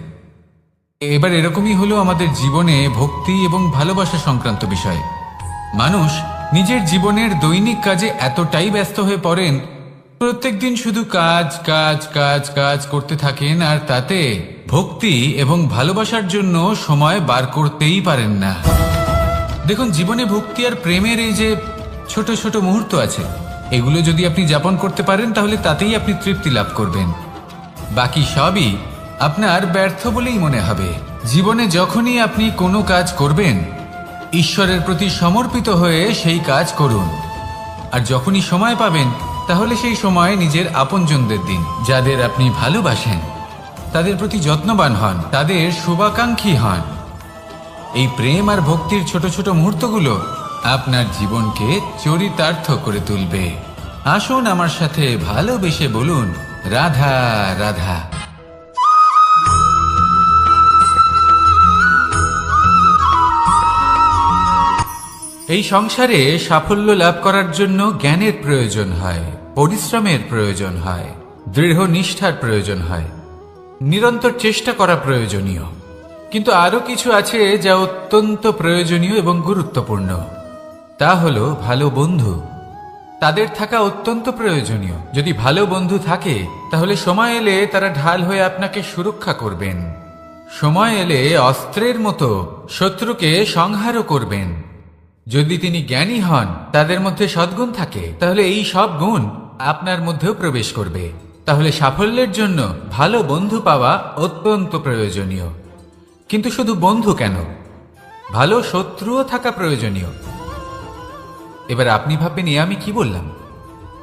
এবার এরকমই হলো আমাদের জীবনে ভক্তি এবং ভালোবাসা সংক্রান্ত বিষয়। মানুষ নিজের জীবনের দৈনিক কাজে এতটাই ব্যস্ত হয়ে পড়েন, প্রত্যেকদিন শুধু কাজ কাজ কাজ কাজ করতে থাকেন, আর তাতে ভক্তি এবং ভালোবাসার জন্য সময় বার করতেই পারেন না। দেখুন, জীবনে ভক্তি আর প্রেমের এই যে ছোট ছোট মুহূর্ত আছে, এগুলো যদি আপনি যাপন করতে পারেন, তাহলে তাতেই আপনি তৃপ্তি লাভ করবেন। বাকি সবই আপনার ব্যর্থ বলেই মনে হবে। জীবনে যখনই আপনি কোনো কাজ করবেন, ঈশ্বরের প্রতি সমর্পিত হয়ে সেই কাজ করুন। আর যখনই সময় পাবেন, তাহলে সেই সময় নিজের আপনজনদের দিন, যাদের আপনি ভালোবাসেন, তাদের প্রতি যত্নবান হন, তাদের শুভাকাঙ্ক্ষী হন। এই প্রেম আর ভক্তির ছোট ছোট মুহূর্তগুলো আপনার জীবনকে চরিতার্থ করে তুলবে। আসুন আমার সাথে ভালোবেসে বলুন, রাধা রাধা। এই সংসারে সাফল্য লাভ করার জন্য জ্ঞানের প্রয়োজন হয়, পরিশ্রমের প্রয়োজন হয়, দৃঢ় নিষ্ঠার প্রয়োজন হয়, নিরন্তর চেষ্টা করা প্রয়োজনীয়। কিন্তু আরো কিছু আছে যা অত্যন্ত প্রয়োজনীয় এবং গুরুত্বপূর্ণ। তা হলো ভালো বন্ধু। তাদের থাকা অত্যন্ত প্রয়োজনীয়। যদি ভালো বন্ধু থাকে, তাহলে সময় এলে তারা ঢাল হয়ে আপনাকে সুরক্ষা করবেন। সময় এলে অস্ত্রের মতো শত্রুকে সংহারও করবেন। যদি তিনি জ্ঞানী হন, তাদের মধ্যে সদ্গুণ থাকে, তাহলে এই সব গুণ আপনার মধ্যেও প্রবেশ করবে। তাহলে সাফল্যের জন্য ভালো বন্ধু পাওয়া অত্যন্ত প্রয়োজনীয়। কিন্তু শুধু বন্ধু কেন, ভালো শত্রুও থাকা প্রয়োজনীয়। এবার আপনি ভাববেন, এ আমি কি বললাম?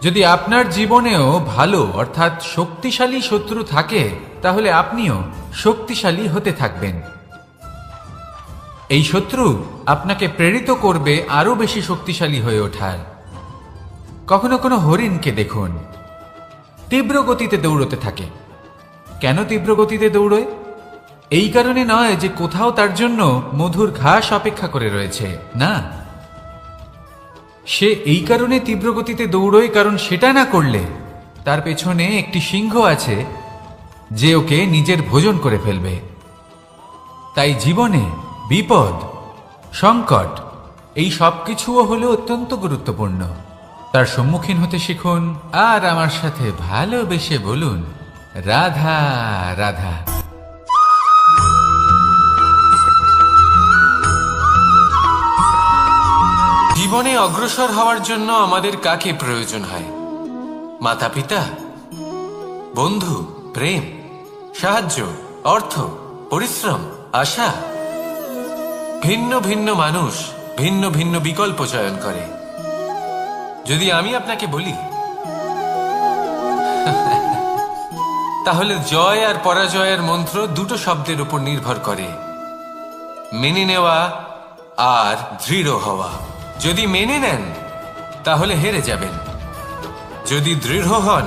যদি আপনার জীবনেও ভালো অর্থাৎ শক্তিশালী শত্রু থাকে, তাহলে আপনিও শক্তিশালী হতে থাকবেন। এই শত্রু আপনাকে প্রেরিত করবে আরো বেশি শক্তিশালী হয়ে ওঠার। কখনো কোনো হরিণকে দেখুন, তীব্র গতিতে দৌড়তে থাকে। কেন তীব্র গতিতে দৌড়য়? এই কারণে নয় যে কোথাও তার জন্য মধুর ঘাস অপেক্ষা করে রয়েছে, না। সে এই কারণে তীব্র গতিতে দৌড়য় কারণ সেটা না করলে তার পেছনে একটি সিংহ আছে যে ওকে নিজের ভোজন করে ফেলবে। তাই জীবনে বিপদ, সংকট এই সব কিছুও হলো অত্যন্ত গুরুত্বপূর্ণ। তার সম্মুখীন হতে শিখুন আর আমার সাথে ভালোবেসে বলুন, রাধা রাধা। জীবনে অগ্রসর হওয়ার জন্য আমাদের কাকে প্রয়োজন হয়? মাতা পিতা, বন্ধু, প্রেম, সাহায্য, অর্থ, পরিশ্রম, আশা। ভিন্ন ভিন্ন মানুষ ভিন্ন ভিন্ন বিকল্প চয়ন করে। যদি আমি আপনাকে বলি তাহলে জয় আর পরাজয়ের মন্ত্র দুটো শব্দের উপর নির্ভর করে, মেনে নেওয়া আর দৃঢ় হওয়া। যদি মেনে নেন তাহলে হেরে যাবেন, যদি দৃঢ় হন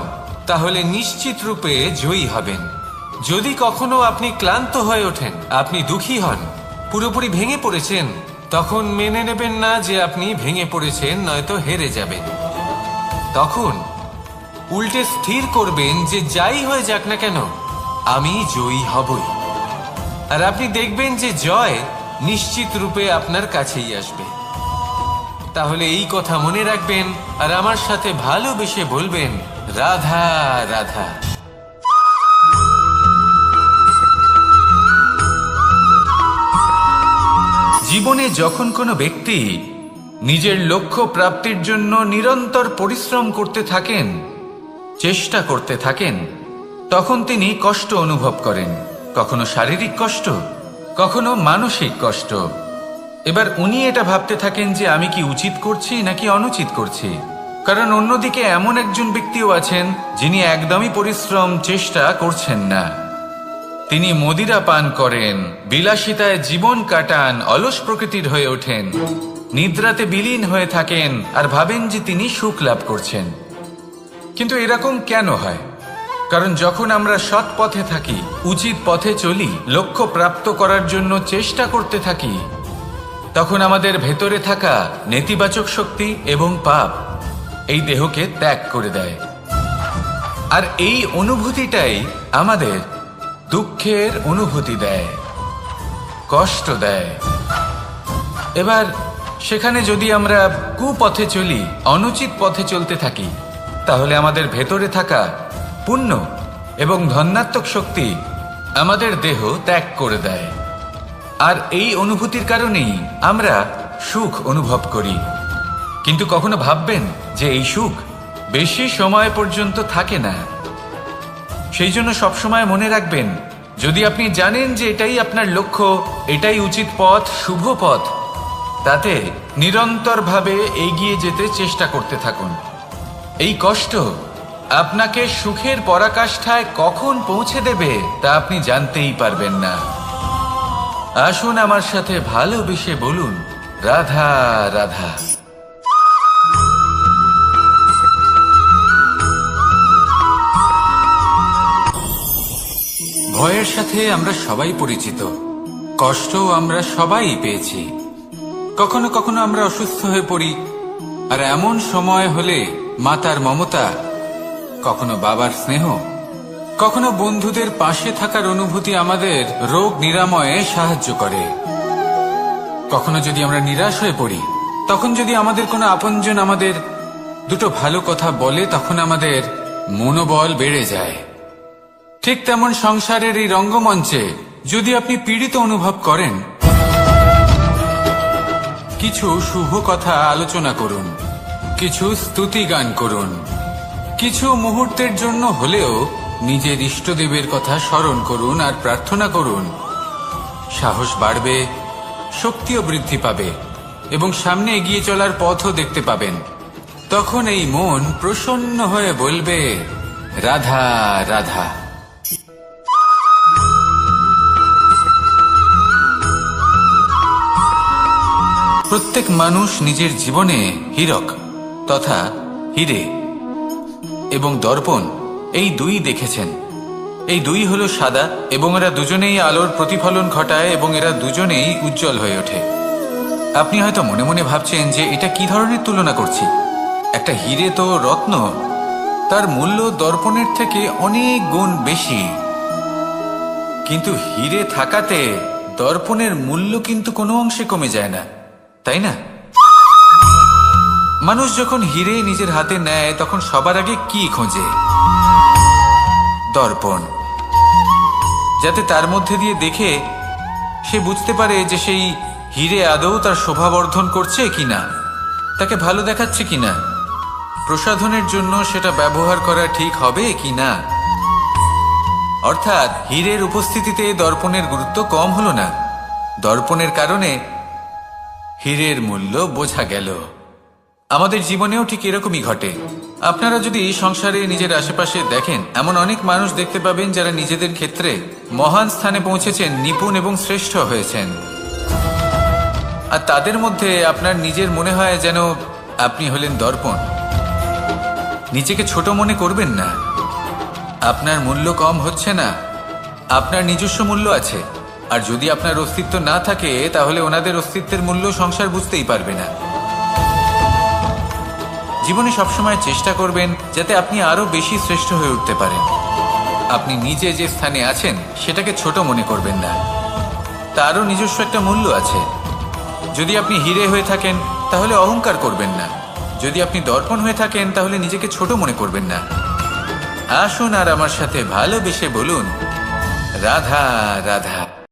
তাহলে নিশ্চিত রূপে জয়ী হবেন। যদি কখনো আপনি ক্লান্ত হয়ে ওঠেন, আপনি দুঃখী হন, পুরোপুরি ভেঙে পড়েছেন, তখন মেনে নেবেন না যে আপনি ভেঙে পড়েছেন, নয়তো হেরে যাবেন। তখন উল্টে স্থির করবেন যে যাই হয়ে যাক না কেন আমি জয়ী হবই। আর আপনি দেখবেন যে জয় নিশ্চিত রূপে আপনার কাছেই আসবে। তাহলে এই কথা মনে রাখবেন আর আমার সাথে ভালোবেসে বলবেন, রাধা রাধা। জীবনে যখন কোনো ব্যক্তি নিজের লক্ষ্য প্রাপ্তির জন্য নিরন্তর পরিশ্রম করতে থাকেন, চেষ্টা করতে থাকেন, তখন তিনি কষ্ট অনুভব করেন। কখনো শারীরিক কষ্ট, কখনো মানসিক কষ্ট। এবার উনি এটা ভাবতে থাকেন যে আমি কি উচিত করছি নাকি অনুচিত করছি। কারণ অন্যদিকে এমন একজন ব্যক্তিও আছেন যিনি একদমই পরিশ্রম চেষ্টা করছেন না। তিনি মদিরা পান করেন, বিলাসিতায় জীবন কাটান, অলস প্রকৃতির হয়ে ওঠেন, নিদ্রাতে বিলীন হয়ে থাকেন আর ভাবেন যে তিনি সুখ লাভ করছেন। কিন্তু এরকম কেন হয়? কারণ যখন আমরা সৎ পথে থাকি, উচিত পথে চলি, লক্ষ্য প্রাপ্ত করার জন্য চেষ্টা করতে থাকি, তখন আমাদের ভেতরে থাকা নেতিবাচক শক্তি এবং পাপ এই দেহকে ত্যাগ করে দেয়। আর এই অনুভূতিটাই আমাদের দুঃখের অনুভূতি দেয়, কষ্ট দেয়। এবার সেখানে যদি আমরা কুপথে চলি, অনুচিত পথে চলতে থাকি, তাহলে আমাদের ভেতরে থাকা পুণ্য এবং ধনাত্মক শক্তি আমাদের দেহ ত্যাগ করে দেয়। আর এই অনুভূতির কারণেই আমরা সুখ অনুভব করি। কিন্তু কখনো ভাববেন যে এই সুখ বেশি সময় পর্যন্ত থাকে না। সেই জন্য সবসময় মনে রাখবেন, যদি আপনি জানেন যে এটাই আপনার লক্ষ্য, এটাই উচিত পথ, শুভ পথ, তাতে নিরন্তরভাবে এগিয়ে যেতে চেষ্টা করতে থাকুন। এই কষ্ট আপনাকে সুখের পরাকাষ্ঠায় কখন পৌঁছে দেবে তা আপনি জানতেই পারবেন না। আসুন আমার সাথে ভালোবেসে বলুন, রাধা রাধা। ভয়ের সাথে আমরা সবাই পরিচিত, কষ্টও আমরা সবাই পেয়েছি। কখনো কখনো আমরা অসুস্থ হয়ে পড়ি, আর এমন সময় হলে মাতার মমতা, কখনো বাবার স্নেহ, কখনো বন্ধুদের পাশে থাকার অনুভূতি আমাদের রোগ নিরাময়ে সাহায্য করে। কখনো যদি আমরা নিরাশ হয়ে পড়ি, তখন যদি আমাদের কোনো আপনজন আমাদের দুটো ভালো কথা বলে, তখন আমাদের মনোবল বেড়ে যায়। ঠিক তেমন সংসারের এই রঙ্গমঞ্চে যদি আপনি পীড়িত অনুভব করেন, কিছু শুভ কথা আলোচনা করুন, কিছু স্তুতি গান করুন, কিছু মুহূর্তের জন্য হলেও নিজের ইষ্টদেবের কথা স্মরণ করুন আর প্রার্থনা করুন। সাহস বাড়বে, শক্তিও বৃদ্ধি পাবে এবং সামনে এগিয়ে চলার পথও দেখতে পাবেন। তখন এই মন প্রসন্ন হয়ে বলবে, রাধা রাধা। প্রত্যেক মানুষ নিজের জীবনে হীরক তথা হীরে এবং দর্পণ এই দুই দেখেছেন। এই দুই হলো সাদা এবং এরা দুজনেই আলোর প্রতিফলন ঘটায় এবং এরা দুজনেই উজ্জ্বল হয়ে ওঠে। আপনি হয়তো মনে মনে ভাবছেন যে এটা কি ধরনের তুলনা করছি। একটা হীরে তো রত্ন, তার মূল্য দর্পণের থেকে অনেক গুণ বেশি। কিন্তু হীরে থাকাতে দর্পণের মূল্য কিন্তু কোনো অংশে কমে যায় না, তাই না? মানুষ যখন হীরে নিজের হাতে নেয় তখন সবার আগে কি খোঁজে? দর্পণ, যাতে তার মধ্যে দিয়ে দেখে সে বুঝতে পারে যে সেই হীরে আদৌ তার শোভাবর্ধন করছে কিনা, তাকে ভালো দেখাচ্ছে কিনা, প্রসাধনের জন্য সেটা ব্যবহার করা ঠিক হবে কিনা। অর্থাৎ হীরের উপস্থিতিতে দর্পণের গুরুত্ব কম হলো না, দর্পণের কারণে হীরের মূল্য বোঝা গেল। আমাদের জীবনেও ঠিক এরকমই ঘটে। আপনারা যদি সংসারে নিজের আশেপাশে দেখেন, এমন অনেক মানুষ দেখতে পাবেন যারা নিজেদের ক্ষেত্রে মহান স্থানে পৌঁছেছেন, নিপুণ এবং শ্রেষ্ঠ হয়েছেন। আর তাদের মধ্যে আপনার নিজের মনে হয় যেন আপনি হলেন দর্পণ। নিজেকে ছোট মনে করবেন না। আপনার মূল্য কম হচ্ছে না, আপনার নিজস্ব মূল্য আছে। আর যদি আপনার অস্তিত্ব না থাকে তাহলে ওনাদের অস্তিত্বের মূল্য সংসার বুঝতেই পারবে না। জীবনে সবসময় চেষ্টা করবেন যাতে আপনি আরো বেশি শ্রেষ্ঠ হয়ে উঠতে পারেন। আপনি নিজে যে স্থানে আছেন সেটাকে ছোট মনে করবেন না, তারও নিজস্ব একটা মূল্য আছে। যদি আপনি হীরে হয়ে থাকেন তাহলে অহংকার করবেন না, যদি আপনি দর্পণ হয়ে থাকেন তাহলে নিজেকে ছোট মনে করবেন না। আসুন আর আমার সাথে ভালোবেসে বলুন, রাধা রাধা।